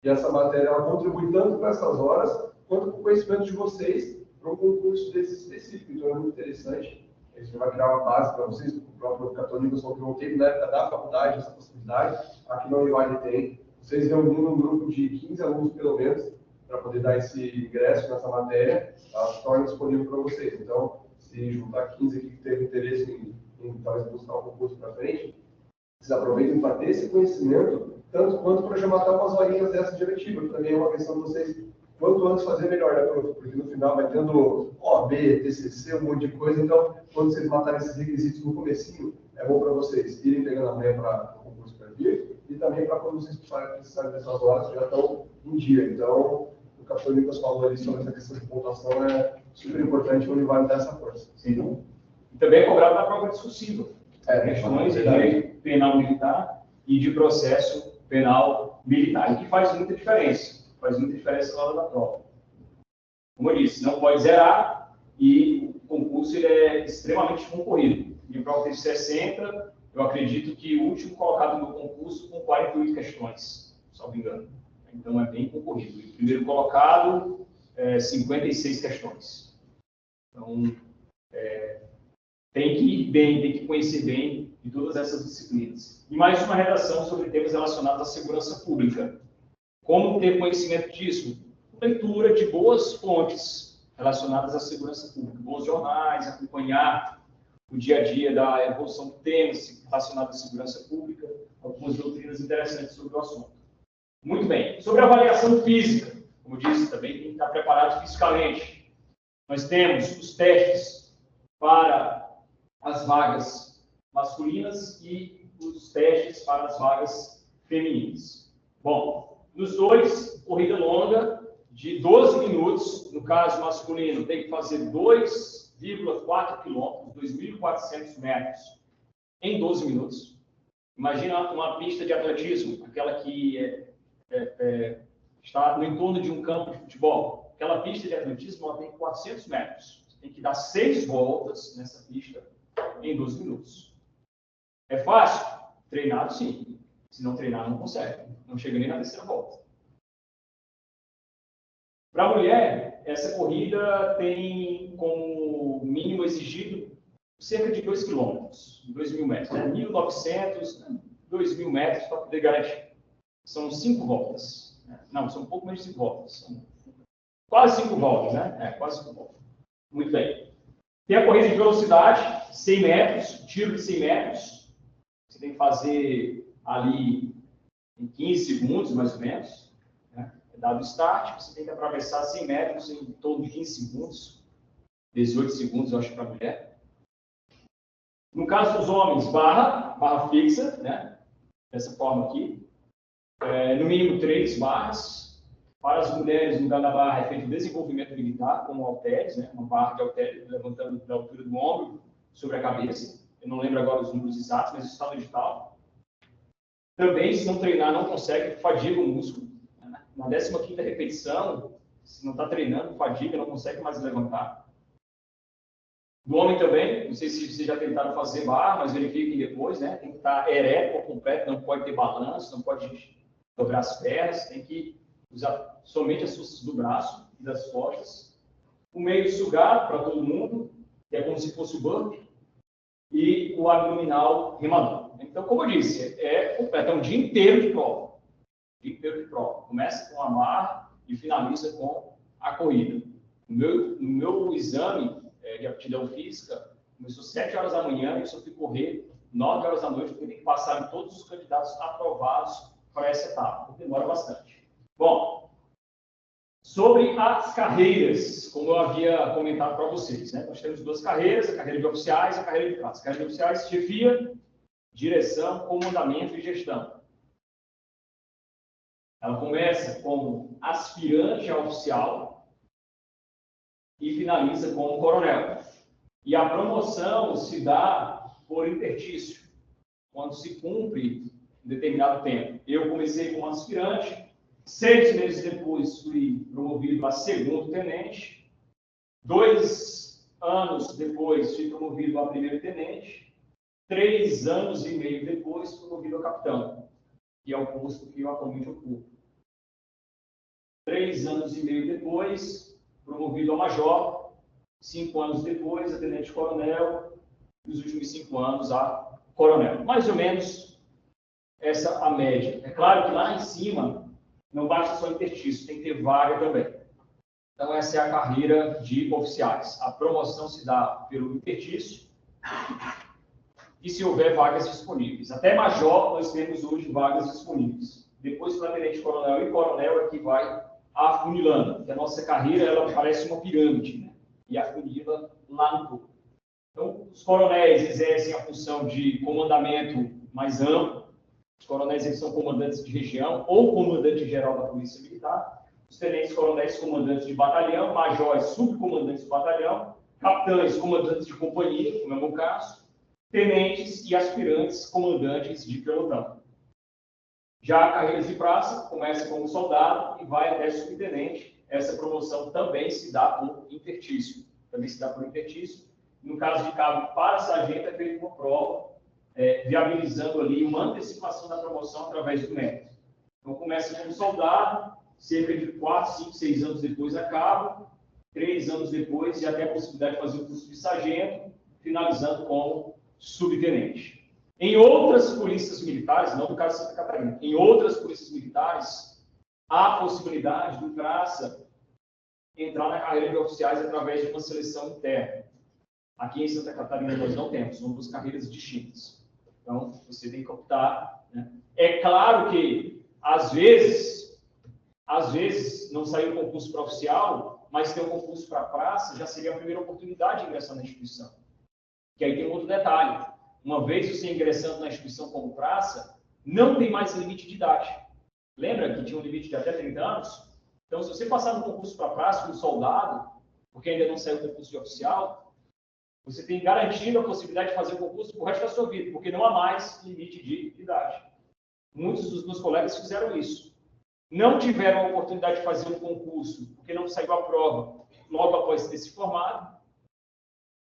E essa matéria, ela contribui tanto para essas horas, quanto com o conhecimento de vocês para um concurso desse específico. Então, é muito interessante. Isso vai criar uma base para vocês. O próprio capitão Nicholson criou teve na época da faculdade essa possibilidade. Aqui na Univale tem. Vocês reunindo um grupo de 15 alunos, pelo menos, para poder dar esse ingresso nessa matéria, ela se torna disponível para vocês. Então, se juntar 15 aqui que teve interesse em talvez buscar um concurso para frente, vocês aproveitem para ter esse conhecimento, tanto quanto para já matar umas horinhas dessa diretiva, que também é uma questão de vocês quanto antes fazer, melhor, né, prof? Porque no final vai tendo OAB, TCC, um monte de coisa. Então, quando vocês matarem esses requisitos no comecinho, é bom para vocês irem pegando a manhã para o concurso para vir e também para quando vocês precisarem dessas horas, já estão em dia. Então, o capitão Nicolas falou ali sobre essa questão de pontuação é super importante, onde vai dar essa força. Sim. E também é cobrado na prova discursiva. Questões de direito penal militar e de processo penal militar, e que faz muita diferença. Faz muita diferença na hora da prova. Como eu disse, não pode zerar e o concurso ele é extremamente concorrido. De prova tem 60, eu acredito que o último colocado no concurso com 48 questões, salvo engano. Então é bem concorrido. E o primeiro colocado, 56 questões. Então, tem que ir bem, tem que conhecer bem de todas essas disciplinas. E mais uma redação sobre temas relacionados à segurança pública. Como ter conhecimento disso? Leitura de boas fontes relacionadas à segurança pública, bons jornais, acompanhar o dia a dia da evolução de temas relacionados à segurança pública, algumas doutrinas interessantes sobre o assunto. Muito bem. Sobre a avaliação física, como eu disse, também tem que estar preparado fisicamente. Nós temos os testes para as vagas masculinas e os testes para as vagas femininas. Bom, nos dois, corrida longa de 12 minutos, no caso masculino, tem que fazer 2,4 quilômetros, 2.400 metros, em 12 minutos. Imagina uma pista de atletismo, aquela que está no entorno de um campo de futebol. Aquela pista de atletismo ela tem 400 metros. Você tem que dar 6 voltas nessa pista em 12 minutos. É fácil? Treinado, sim. Se não treinar, não consegue. Não chega nem na terceira volta. Para a mulher, essa corrida tem como mínimo exigido cerca de 2 km, 2.000 metros. 1.900, 2.000 metros para poder garantir. São 5 voltas. Não, são um pouco menos de 5 voltas. São quase 5 voltas, né? Quase 5 voltas. Muito bem. Tem a corrida de velocidade, 100 metros, tiro de 100 metros. Você tem que fazer ali em 15 segundos, mais ou menos. Né? Dado o start, você tem que atravessar 100 metros em torno de 15 segundos. 18 segundos, eu acho, para a mulher. No caso dos homens, barra fixa, né? Dessa forma aqui. No mínimo 3 barras. Para as mulheres, no lugar da barra é feito desenvolvimento militar, como halteres, né? Uma barra de halteres levantando da altura do ombro sobre a cabeça. Eu não lembro agora os números exatos, mas isso está no edital. Também, se não treinar, não consegue, fadiga o músculo. Na 15ª repetição, se não está treinando, fadiga, não consegue mais levantar. Do homem também, não sei se vocês já tentaram fazer barra, mas verifiquem depois, né? Tem que estar ereto ou completo, não pode ter balanço, não pode dobrar as pernas, tem que usar somente as forças do braço e das costas. O meio sugado para todo mundo, que é como se fosse o burpee, e o abdominal remador. Então, como eu disse, é completo, é um dia inteiro de prova. Dia inteiro de prova. Começa com a barra e finaliza com a corrida. No meu exame de aptidão física, começou 7 horas da manhã e eu só fui correr 9 horas da noite, porque tem que passar em todos os candidatos aprovados para essa etapa, porque demora bastante. Bom, sobre as carreiras, como eu havia comentado para vocês, né? Nós temos 2 carreiras, a carreira de oficiais e a carreira de praça. A carreira de oficiais, chefia, direção, comandamento e gestão. Ela começa como aspirante a oficial e finaliza como coronel. E a promoção se dá por interstício, quando se cumpre um determinado tempo. Eu comecei como aspirante, 6 meses depois fui promovido a 2º tenente, 2 anos depois fui promovido a 1º tenente, 3 anos e meio depois promovido a capitão, que é o posto que eu atualmente ocupo. 3 anos e meio depois, promovido a major, 5 anos depois a tenente-coronel, e os últimos 5 anos a coronel. Mais ou menos essa a média. É claro que lá em cima não basta só interstício, tem que ter vaga também. Então, essa é a carreira de oficiais. A promoção se dá pelo interstício e se houver vagas disponíveis. Até major, nós temos hoje vagas disponíveis. Depois, para tenente-coronel e coronel, é que vai afunilando, que a nossa carreira ela parece uma pirâmide, né? E afunila lá no topo. Então, os coronéis exercem a função de comandamento mais amplo. Os coronéis eles são comandantes de região ou comandante geral da Polícia Militar. Os tenentes coronéis, comandantes de batalhão, majores, subcomandantes de batalhão, capitães, comandantes de companhia, como é o meu caso, tenentes e aspirantes, comandantes de pelotão. Já a carreira de praça começa como soldado e vai até subtenente. Essa promoção também se dá por intertício. No caso de cabo para sargento, é feita uma prova, viabilizando ali uma antecipação da promoção através do mérito. Então, começa como soldado, cerca de 4, 5, 6 anos depois a cabo, 3 anos depois e até a possibilidade de fazer o curso de sargento, finalizando como subtenente. Em outras polícias militares, não no caso de Santa Catarina, em outras polícias militares, há a possibilidade do praça entrar na carreira de oficiais através de uma seleção interna. Aqui em Santa Catarina nós não temos, são duas carreiras distintas. Então, você tem que optar, né? É claro que, às vezes, não saiu um concurso para oficial, mas tem um concurso para praça, já seria a primeira oportunidade de ingressar na instituição. Que aí tem um outro detalhe. Uma vez você ingressando na instituição como praça, não tem mais limite de idade. Lembra que tinha um limite de até 30 anos? Então, se você passar no concurso para praça como soldado, porque ainda não saiu o concurso de oficial, você tem garantido a possibilidade de fazer o concurso por resto da sua vida, porque não há mais limite de idade. Muitos dos meus colegas fizeram isso. Não tiveram a oportunidade de fazer um concurso, porque não saiu a prova logo após ter se formado.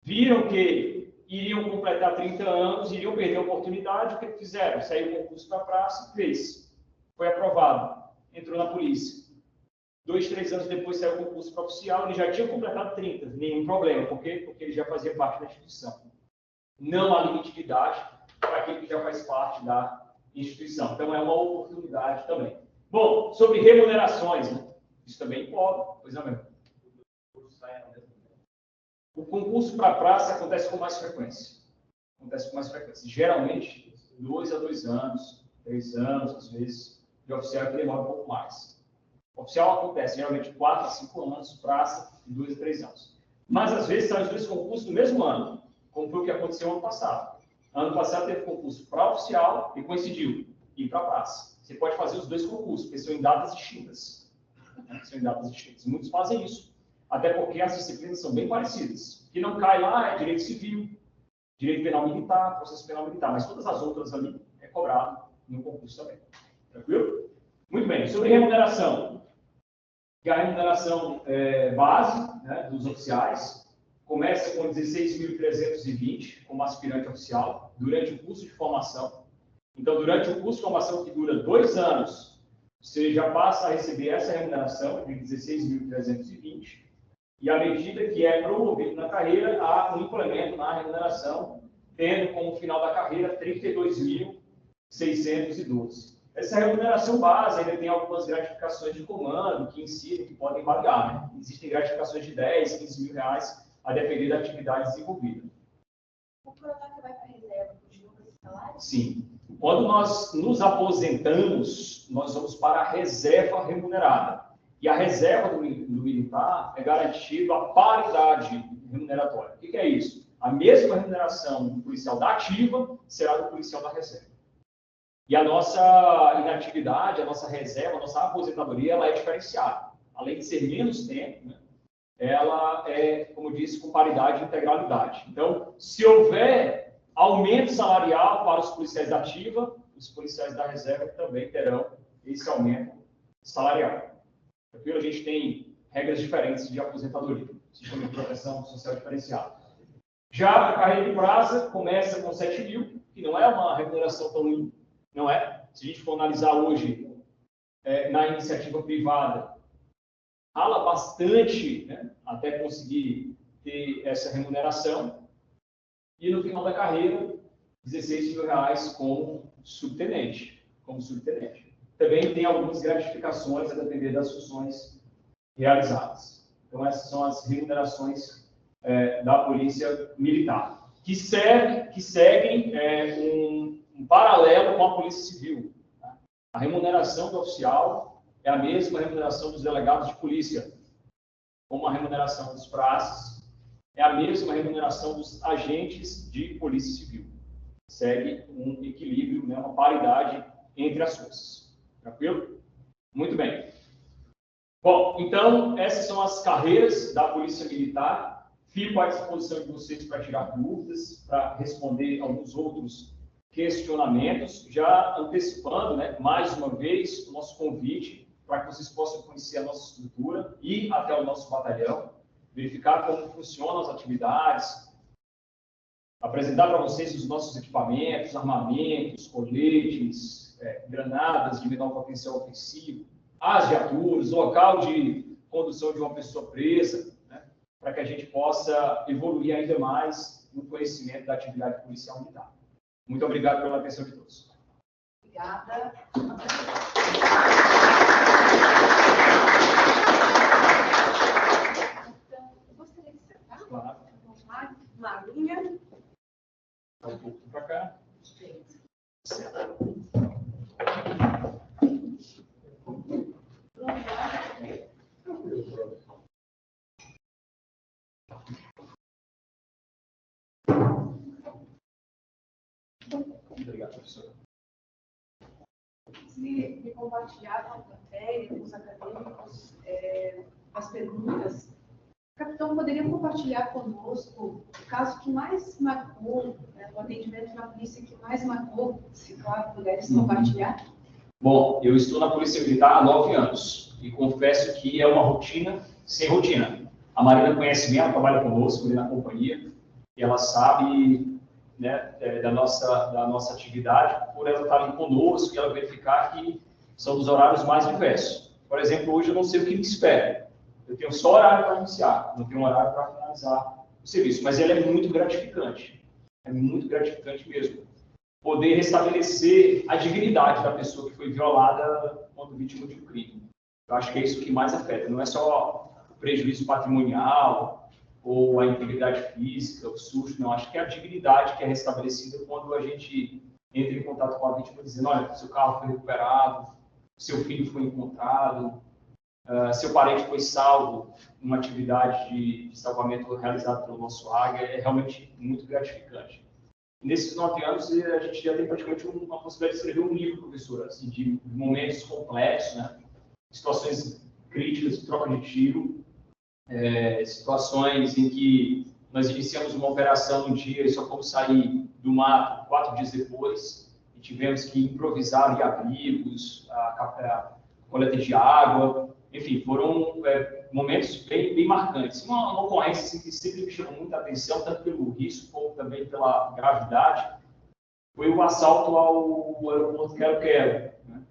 Viram que iriam completar 30 anos, iriam perder a oportunidade. O que fizeram? Saiu o concurso para praça, fez. Foi aprovado. Entrou na polícia. 2, 3 anos depois saiu o concurso para oficial, ele já tinha completado 30, nenhum problema. Por quê? Porque ele já fazia parte da instituição. Não há limite de idade para aquele que já faz parte da instituição. Então, é uma oportunidade também. Bom, sobre remunerações, né? Isso também pode, pois é mesmo. O concurso para praça acontece com mais frequência. Geralmente, 2 a 2 anos, 3 anos, às vezes, de oficial que demora um pouco mais. Oficial acontece geralmente 4 a 5 anos, praça, de 2 a 3 anos. Mas, às vezes, saem os dois concursos no mesmo ano, como foi o que aconteceu ano passado. Ano passado teve concurso para oficial e coincidiu ir para praça. Você pode fazer os dois concursos, porque são em datas distintas. Muitos fazem isso, até porque as disciplinas são bem parecidas. O que não cai lá é direito civil, direito penal militar, processo penal militar, mas todas as outras ali é cobrado no concurso também. Tranquilo? Muito bem. Sobre remuneração. A remuneração base, né, dos oficiais começa com 16.320 como aspirante oficial durante o curso de formação. Então, durante o curso de formação, que dura 2 anos, você já passa a receber essa remuneração de 16.320, e à medida que é promovido na carreira, há um implemento na remuneração, tendo como final da carreira 32.612. Essa remuneração base ainda tem algumas gratificações de comando que incidem, que podem variar, né? Existem gratificações de 10, 15 mil reais, a depender da atividade desenvolvida. O coronel que vai para a reserva continua com esse salário? Sim. Quando nós nos aposentamos, nós vamos para a reserva remunerada. E a reserva do militar é garantido a paridade remuneratória. O que é isso? A mesma remuneração do policial da ativa será do policial da reserva. E a nossa inatividade, a nossa reserva, a nossa aposentadoria, ela é diferenciada. Além de ser menos tempo, né, ela é, como eu disse, com paridade e integralidade. Então, se houver aumento salarial para os policiais da ativa, os policiais da reserva também terão esse aumento salarial. A gente tem regras diferentes de aposentadoria, sistema de proteção social diferenciado. Já a carreira de praça começa com 7 mil, que não é uma remuneração tão ruim, não é? Se a gente for analisar hoje na iniciativa privada, rala bastante, né, até conseguir ter essa remuneração. E no final da carreira, 16 mil reais como subtenente. Também tem algumas gratificações a depender das funções realizadas. Então, essas são as remunerações da Polícia Militar, que seguem um paralelo com a Polícia Civil. Tá? A remuneração do oficial é a mesma remuneração dos delegados de polícia, como a remuneração dos praças, é a mesma remuneração dos agentes de polícia civil. Segue um equilíbrio, né, uma paridade entre as forças. Tranquilo? Muito bem. Bom, então, essas são as carreiras da Polícia Militar. Fico à disposição de vocês para tirar dúvidas, para responder alguns outros questionamentos, já antecipando, né, mais uma vez, o nosso convite para que vocês possam conhecer a nossa estrutura, ir até o nosso batalhão, verificar como funcionam as atividades, apresentar para vocês os nossos equipamentos, armamentos, coletes, granadas de menor potencial ofensivo, as viaturas, local de condução de uma pessoa presa, né, para que a gente possa evoluir ainda mais no conhecimento da atividade policial militar. Muito obrigado pela atenção de todos. Obrigada. Então, eu gostaria de sentar. Claro. Uma linha. Dá um pouco para cá. Obrigado, professor. Se compartilhar com a plateia, com os acadêmicos, as perguntas, o capitão poderia compartilhar conosco o caso que mais marcou, né, o atendimento na polícia que mais marcou, se claro, pudesse compartilhar? Bom, eu estou na Polícia Militar há 9 anos e confesso que é uma rotina sem rotina. A Marina conhece bem, ela trabalha conosco ali na companhia e ela sabe, né, da nossa atividade, por ela estar ali conosco e ela verificar que são dos horários mais diversos. Por exemplo, hoje eu não sei o que me espera. Eu tenho só horário para iniciar, não tenho horário para finalizar o serviço, mas ele é muito gratificante mesmo. Poder restabelecer a dignidade da pessoa que foi violada quando vítima de um crime. Eu acho que é isso que mais afeta, não é só o prejuízo patrimonial ou a integridade física, o susto, não. Acho que é a dignidade que é restabelecida quando a gente entra em contato com a vítima dizendo, olha, seu carro foi recuperado, seu filho foi encontrado, seu parente foi salvo numa atividade de salvamento realizada pelo nosso águia, é realmente muito gratificante. Nesses 9 anos, a gente já tem praticamente uma possibilidade de escrever um livro, professora, assim, de momentos complexos, né? Situações críticas, troca de tiro, situações em que nós iniciamos uma operação no dia e só fomos sair do mato 4 dias depois, e tivemos que improvisar ali abrigos, a coleta de água, enfim, foram momentos bem marcantes. Uma ocorrência assim, que sempre me chamou muita atenção, tanto pelo risco como também pela gravidade, foi o assalto ao aeroporto Quero-Quero. Né?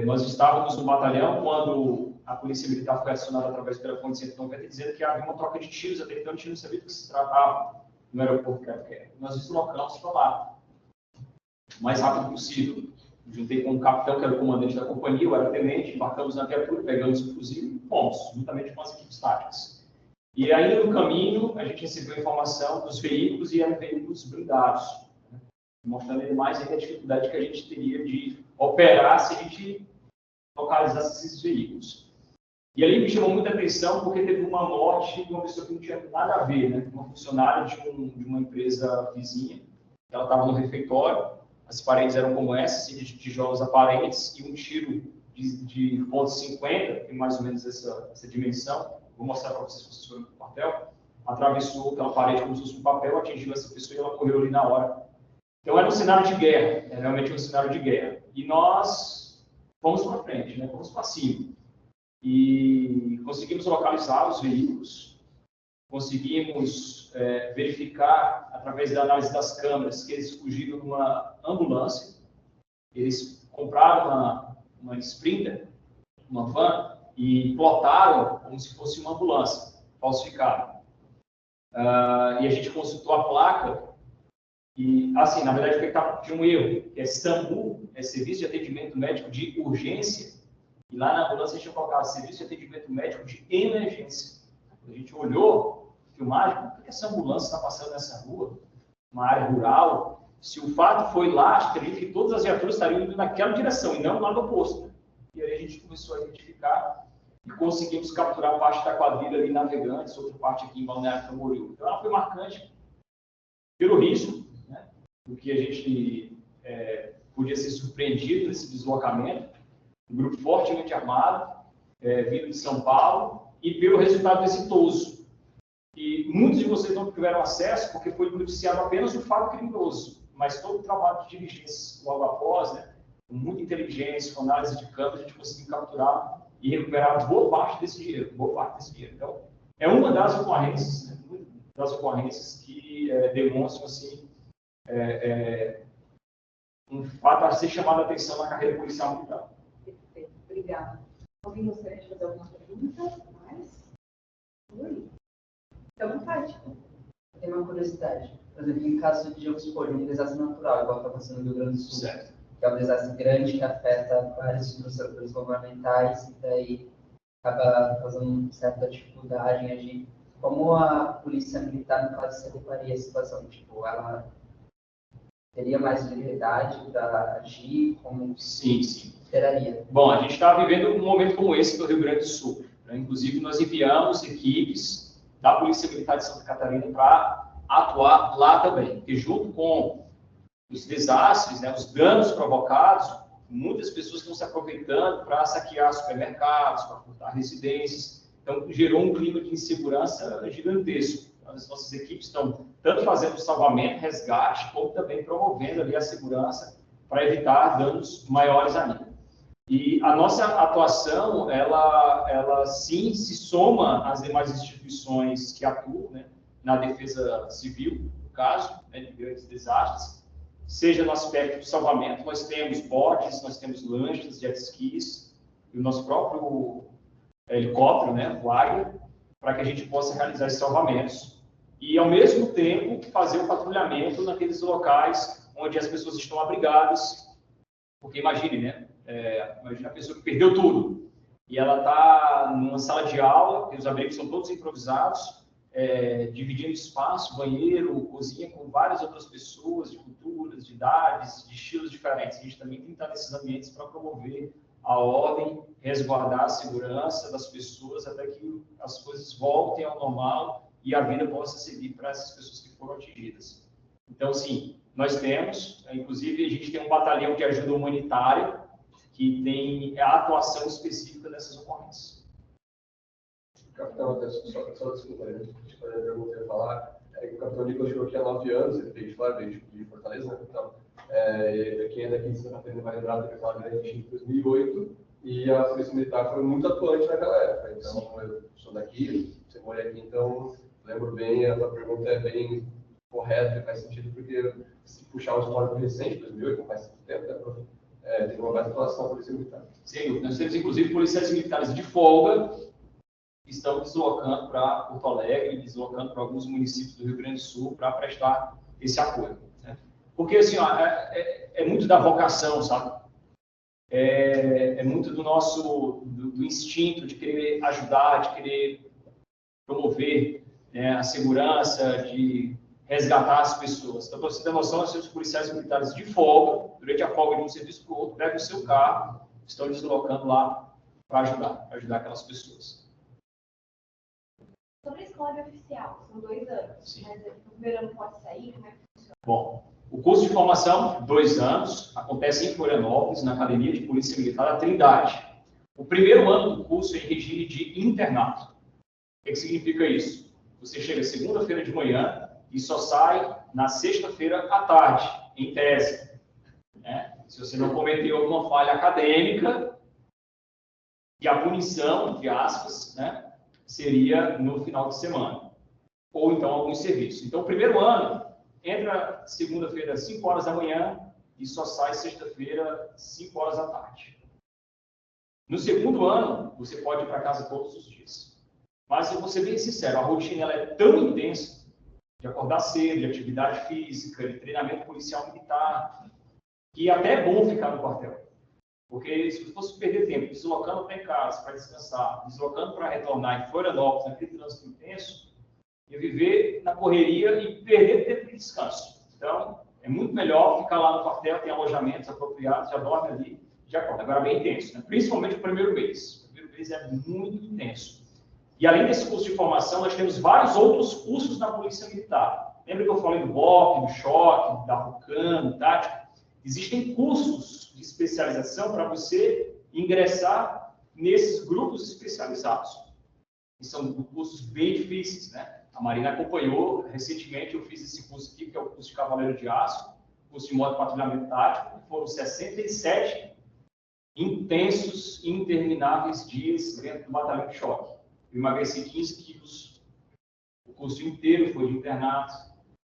Nós estávamos no batalhão quando a Polícia Militar foi acionada através do telefone 190, dizendo que havia uma troca de tiros, até então a gente não sabia do que se tratava no aeroporto Quero-Quero. Nós deslocamos para lá, o mais rápido possível. Juntei com o capitão, que era o comandante da companhia, eu era tenente, embarcamos na viatura, pegamos o fuzil e fomos, juntamente com as equipes táticas. E ainda no caminho, a gente recebeu a informação dos veículos e eram veículos blindados, né? Mostrando ainda mais a dificuldade que a gente teria de operar se a gente localizasse esses veículos. E ali me chamou muita atenção porque teve uma morte de uma pessoa que não tinha nada a ver, né? Uma funcionária de uma empresa vizinha, ela estava no refeitório. As paredes eram como essa, de tijolos aparentes, e um tiro de ponto .50, tem mais ou menos essa dimensão, vou mostrar para vocês se vocês forem para o quartel, atravessou aquela parede como se fosse um papel, atingiu essa pessoa e ela morreu ali na hora. Então era um cenário de guerra, era realmente um cenário de guerra. E nós fomos para frente, né? Fomos para cima. E conseguimos localizar os veículos, conseguimos verificar, através da análise das câmeras, que eles fugiram numa ambulância. Eles compraram uma Sprinter, uma van, e plotaram como se fosse uma ambulância falsificada. E a gente consultou a placa, e, assim, na verdade, tinha um erro, que é Istambul, é Serviço de Atendimento Médico de Urgência, e lá na ambulância a gente tinha colocado Serviço de Atendimento Médico de Emergência. A gente olhou, filmagem, por que essa ambulância está passando nessa rua, uma área rural? Se o fato foi lá, teria que todas as viaturas estariam indo naquela direção e não lá no oposto. E aí a gente começou a identificar e conseguimos capturar parte da quadrilha ali em Navegantes, outra parte aqui em Balneário Camboriú. Então, ela foi marcante pelo risco, né, do que a gente podia ser surpreendido nesse deslocamento, um grupo fortemente armado, vindo de São Paulo, e pelo resultado exitoso. E muitos de vocês não tiveram acesso porque foi noticiado apenas o fato criminoso, mas todo o trabalho de diligência logo após, né, com muita inteligência, com análise de campo, a gente conseguiu capturar e recuperar boa parte desse dinheiro, Então, é uma das ocorrências, né, que demonstram, assim, um fato a ser chamado a atenção na carreira policial militar. Perfeito, obrigada. Alguém gostaria de fazer alguma pergunta? Fica à vontade. Eu tenho uma curiosidade. Por exemplo, em caso de um desastre natural, igual está acontecendo no Rio Grande do Sul, Certo. que é um desastre grande que afeta vários estruturas governamentais e daí acaba fazendo certa dificuldade em agir. Como a polícia militar, no caso, se adequaria à situação? Tipo, ela teria mais liberdade para agir? Como Sim. esperaria? Bom, a gente está vivendo um momento como esse no Rio Grande do Sul, né? Inclusive, nós enviamos equipes da Polícia Militar de Santa Catarina para atuar lá também, porque junto com os desastres, né, os danos provocados, muitas pessoas estão se aproveitando para saquear supermercados, para furtar residências, então gerou um clima de insegurança gigantesco. As nossas equipes estão tanto fazendo salvamento, resgate, como também promovendo ali a segurança para evitar danos maiores ainda. E a nossa atuação, ela sim se soma às demais instituições que atuam, né, na defesa civil, no caso, né, de grandes desastres, seja no aspecto de salvamento, nós temos botes, nós temos lanchas, jet skis, e o nosso próprio helicóptero, né, o Águia, para que a gente possa realizar esses salvamentos. E, ao mesmo tempo, fazer o patrulhamento naqueles locais onde as pessoas estão abrigadas, porque imagine, né? Imagina a pessoa que perdeu tudo e ela está numa sala de aula, e os abrigos são todos improvisados, dividindo espaço, banheiro, cozinha com várias outras pessoas de culturas, de idades, de estilos diferentes. A gente também tem que estar nesses ambientes para promover a ordem, resguardar a segurança das pessoas até que as coisas voltem ao normal e a vida possa seguir para essas pessoas que foram atingidas. Então, sim, nós temos, inclusive, a gente tem um batalhão de ajuda humanitária que tem a atuação específica dessas ocorrências. Capitão, só desculpa, a pergunta que eu ia falar, que o capitão Nicolas chegou aqui há 9 anos, ele veio de fora, veio de Fortaleza, né, capitão? Quem é daqui de Santa Catarina vai lembrar daquela grande enchente de 2008, e a Polícia Militar foi muito atuante naquela época. Então, eu sou daqui, você mora aqui, então lembro bem, a tua pergunta é bem correta e faz sentido, porque se puxar um histórico recente, 2008, não faz tanto tempo, né, teve uma mais atuação da Polícia Militar. Sim, nós temos, inclusive, policiais militares de folga que estão deslocando para Porto Alegre, deslocando para alguns municípios do Rio Grande do Sul para prestar esse apoio, né? Porque, assim, ó, é muito da vocação, sabe? É muito do nosso do instinto de querer ajudar, de querer promover, né, a segurança, de resgatar as pessoas. Então, para você ter noção, nós temos policiais militares de folga, durante a folga de um serviço para o outro, pegam o seu carro, estão deslocando lá para ajudar aquelas pessoas. Sobre a escola oficial, são 2 anos. Sim. Mas no primeiro ano pode sair, como é que funciona? Bom, o curso de formação, 2 anos, acontece em Florianópolis, na Academia de Polícia Militar da Trindade. O primeiro ano do curso é em regime de internato. O que significa isso? Você chega segunda-feira de manhã e só sai na sexta-feira à tarde, em tese, né? Se você não cometeu alguma falha acadêmica, e a punição, entre aspas, né, seria no final de semana, ou então alguns serviços. Então, o primeiro ano entra segunda-feira às 5 horas da manhã e só sai sexta-feira às 5 horas da tarde. No segundo ano, você pode ir para casa todos os dias. Mas eu vou ser bem sincero, a rotina ela é tão intensa, de acordar cedo, de atividade física, de treinamento policial militar, que até é bom ficar no quartel. Porque se você fosse perder tempo deslocando para em casa, para descansar, deslocando para retornar em Florianópolis, naquele trânsito intenso, ia viver na correria e perder tempo de descanso. Então, é muito melhor ficar lá no quartel, tem alojamentos apropriados, já dorme ali, de acordo. Agora, bem intenso, né? Principalmente o primeiro mês. O primeiro mês é muito intenso. E além desse curso de formação, nós temos vários outros cursos na Polícia Militar. Lembra que eu falei do BOP, do choque, da RUCAM, do tático? Existem cursos de especialização para você ingressar nesses grupos especializados. E são cursos bem difíceis, né? A Marina acompanhou, recentemente eu fiz esse curso aqui, que é o curso de Cavaleiro de Aço, curso de modo de patrulhamento tático, foram 67 intensos e intermináveis dias dentro do batalhão de choque. Eu emagreci 15 quilos, o curso inteiro foi de internato,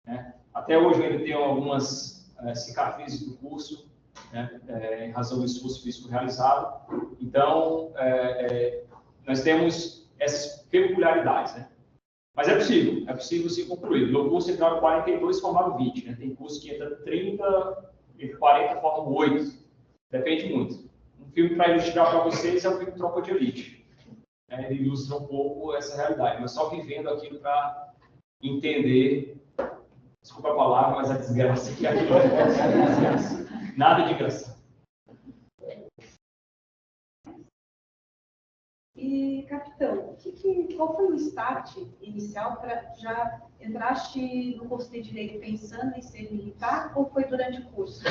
né? Até hoje eu ainda tenho algumas cicatrizes do curso, né? Em razão do esforço físico realizado. Então, nós temos essas peculiaridades, né? Mas é possível sim concluir. No curso entraram 42, formaram 20, né? Tem curso que entra 30, entre 40 formam 8. Depende muito. Um filme para ilustrar para vocês é o filme Tropa de Elite. Ele ilustra um pouco essa realidade, mas só vivendo aquilo para entender, desculpa a palavra, mas a desgraça que aquilo é. Nada de graça. E, capitão, qual foi o start inicial para já entraste no curso de Direito pensando em ser militar ou foi durante o curso?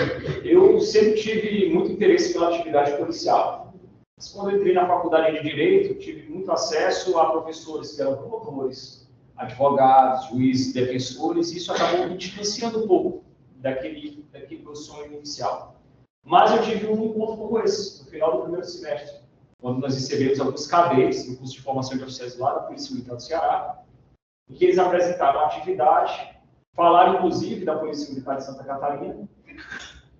Eu sempre tive muito interesse pela atividade policial. Mas quando eu entrei na faculdade de Direito, tive muito acesso a professores que eram promotores, advogados, juízes, defensores, e isso acabou me distanciando um pouco daquele meu sonho inicial. Mas eu tive um encontro como esse, no final do primeiro semestre, quando nós recebemos alguns cadetes do curso de formação de oficiais lá da Polícia Militar do Ceará, em que eles apresentaram a atividade, falaram inclusive da Polícia Militar de Santa Catarina,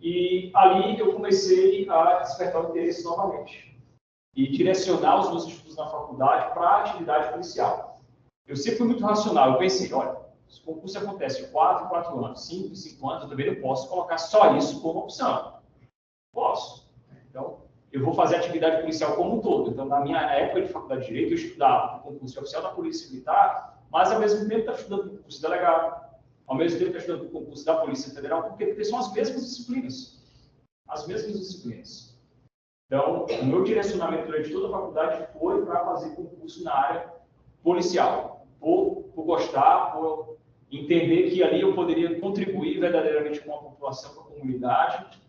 e ali eu comecei a despertar o interesse novamente e direcionar os meus estudos na faculdade para a atividade policial. Eu sempre fui muito racional, eu pensei, olha, se o concurso acontece de 4 em 4 anos, 5 em 5 anos, eu também não posso colocar só isso como opção. Posso. Então, eu vou fazer a atividade policial como um todo. Então, na minha época de faculdade de Direito, eu estudava o concurso oficial da Polícia Militar, mas ao mesmo tempo estava estudando o concurso de delegado, ao mesmo tempo estava estudando o concurso da Polícia Federal, porque são as mesmas disciplinas. As mesmas disciplinas. Então, o meu direcionamento durante toda a faculdade foi para fazer concurso na área policial, por gostar, por entender que ali eu poderia contribuir verdadeiramente com a população, com a comunidade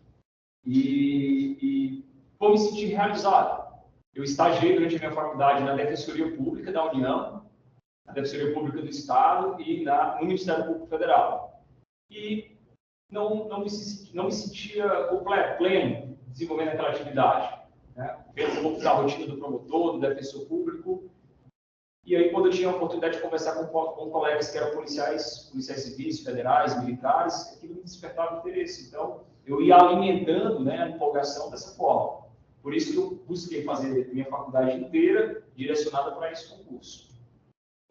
e por me sentir realizado. Eu estagiei durante a minha faculdade na Defensoria Pública da União, na Defensoria Pública do Estado e no Ministério Público Federal. E não me sentia completo, pleno, desenvolvendo aquela atividade. Né? Fez um pouco da rotina do promotor, do defensor público. E aí, quando eu tinha a oportunidade de conversar com colegas que eram policiais civis, federais, militares, aquilo me despertava interesse. Então, eu ia alimentando, né, a empolgação dessa forma. Por isso que eu busquei fazer minha faculdade inteira direcionada para esse concurso,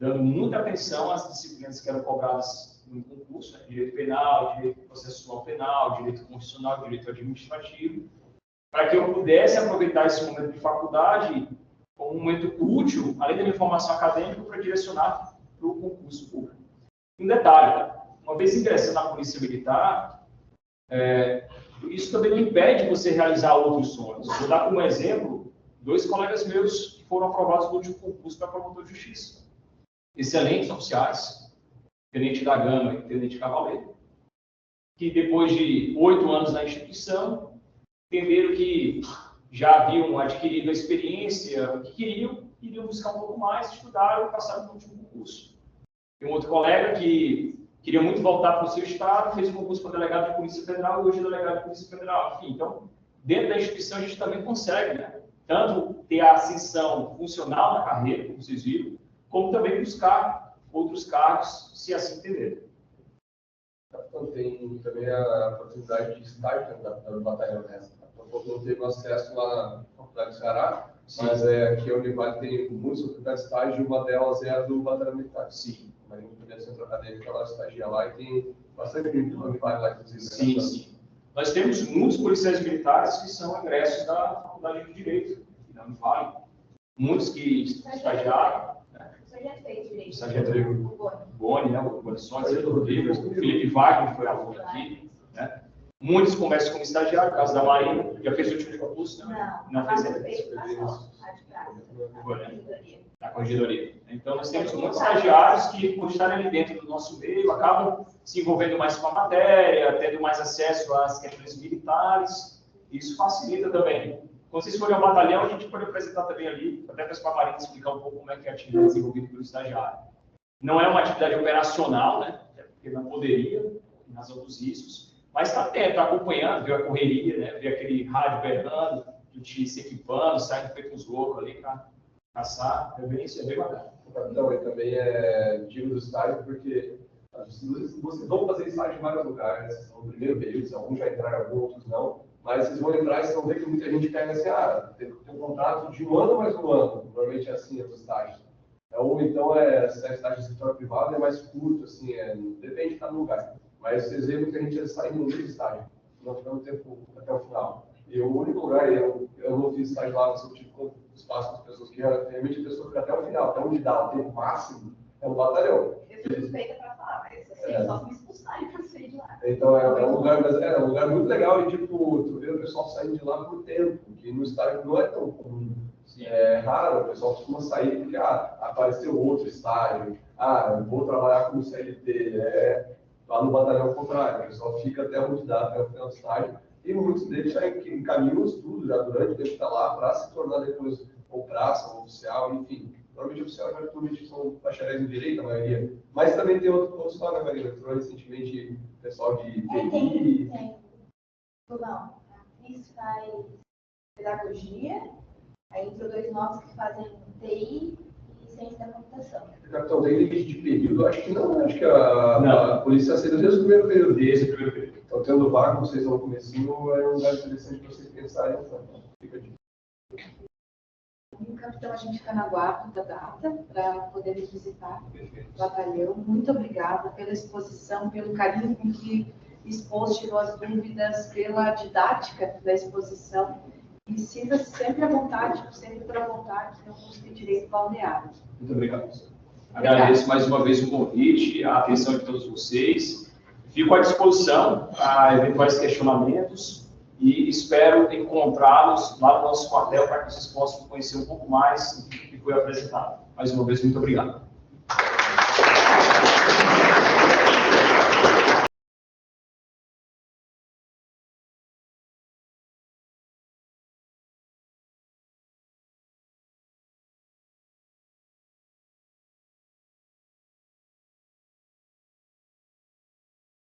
dando muita atenção às disciplinas que eram cobradas no concurso, né? Direito penal, direito processual penal, direito constitucional, direito administrativo, para que eu pudesse aproveitar esse momento de faculdade como um momento útil, além da minha formação acadêmica, para direcionar para o concurso público. Um detalhe, uma vez ingressando na Polícia Militar, isso também não impede você realizar outros sonhos. Vou dar como exemplo 2 colegas meus que foram aprovados no último concurso para promotor de justiça. Excelentes oficiais, Tenente da Gama e Tenente Cavaleiro, que depois de 8 anos na instituição, entenderam que já haviam adquirido a experiência que queriam buscar um pouco mais, estudaram e passaram no último concurso. Tem um outro colega que queria muito voltar para o seu estado, fez um concurso para delegado de Polícia Federal e hoje é delegado de Polícia Federal. Enfim, então, dentro da instituição a gente também consegue, né, tanto ter a ascensão funcional na carreira, como vocês viram, como também buscar outros cargos, se assim entenderem. Então, tem também a oportunidade de estágio do batalhão, né? Não teve acesso lá na Faculdade do Ceará, sim, mas aqui a Univale tem muitas oportunidades de estágio, e uma delas é a do batalhão militar. Sim. Mas no centro acadêmico ela estagia lá e tem bastante gente do Univale lá, inclusive. Sim, sim. Nós temos muitos policiais militares que são egressos da Faculdade de Direito, da Univale. Muitos que estagiaram. Você já fez direito? Estagiaram. Boni, né? O Boni Sontes, o Rodrigo, o Felipe Wagner foi aluno aqui, né? Muitos começam como estagiário, no caso da Marina, já fez o último concurso? Não fez fez ainda. corredoria. Na corregedoria. Então, nós temos muitos estagiários que, por estarem ali dentro do nosso meio, acabam se envolvendo mais com a matéria, tendo mais acesso às questões militares. Isso facilita também. Quando vocês forem ao batalhão, a gente pode apresentar também ali, até para a Marina explicar um pouco como é que é a atividade desenvolvida pelo estagiário. Não é uma atividade operacional, né? Porque não poderia, em razão dos riscos, mas está atento, está acompanhando, viu a correria, né? Vê aquele rádio berrando, a gente se equipando, saindo feito uns loucos ali para caçar, isso é bem bacana. Então, e também digo do estágio, porque vocês vão fazer estágio em vários lugares, no primeiro período, alguns já entraram, outros não, mas vocês vão entrar e vocês vão ver que muita gente pega assim, tem um contrato de um ano mais um ano, normalmente é assim, os estágios. Ou então, se é estágio de escritório privado, é mais curto, assim, depende de cada lugar. Mas vocês veem que a gente sai no meio do estágio, não ficando tempo até o final. E o único lugar, eu não fiz estágio lá, eu tive espaço com as pessoas que realmente a pessoa fica até o final, até onde dá o tempo máximo, é um batalhão. Eu sou suspeita para falar, mas assim, só me expulsarem para sair de lá. Então, é um lugar muito legal e, tipo, tu vê o pessoal saindo de lá por tempo, que no estágio não é tão comum. É raro, o pessoal costuma sair porque, apareceu outro estágio, eu vou trabalhar como CLT, lá no batalhão ao contrário, o pessoal fica até onde dá, até o final do estágio, e muitos deles já encaminham o estudo já durante o tempo que está lá para se tornar depois ou praça, ou oficial, enfim. Normalmente oficial já são bacharéis em direito, a maioria. Mas também tem outros lá, né, Marina? Entrou recentemente o pessoal de TI. Tem. Não, a Cris faz pedagogia, aí entrou 2 novos que fazem TI e ciência da computação. Capitão, tem limite de período? Acho que não, acho que a polícia aceitou desde o primeiro período. Desde o primeiro período. Então, tendo vaga, vocês no comecinho, é um lugar interessante para vocês pensarem. Então, fica de... Capitão, a gente fica na guarda da data para poder visitar o batalhão. Muito obrigada pela exposição, pelo carinho com que expôs, tirou as dúvidas, pela didática da exposição. E sinta-se sempre à vontade, sempre pela vontade, no curso de Direito Balneário. Muito obrigado. Agradeço mais uma vez o convite, a atenção de todos vocês. Fico à disposição para eventuais questionamentos e espero encontrá-los lá no nosso quartel para que vocês possam conhecer um pouco mais do que foi apresentado. Mais uma vez, muito obrigado.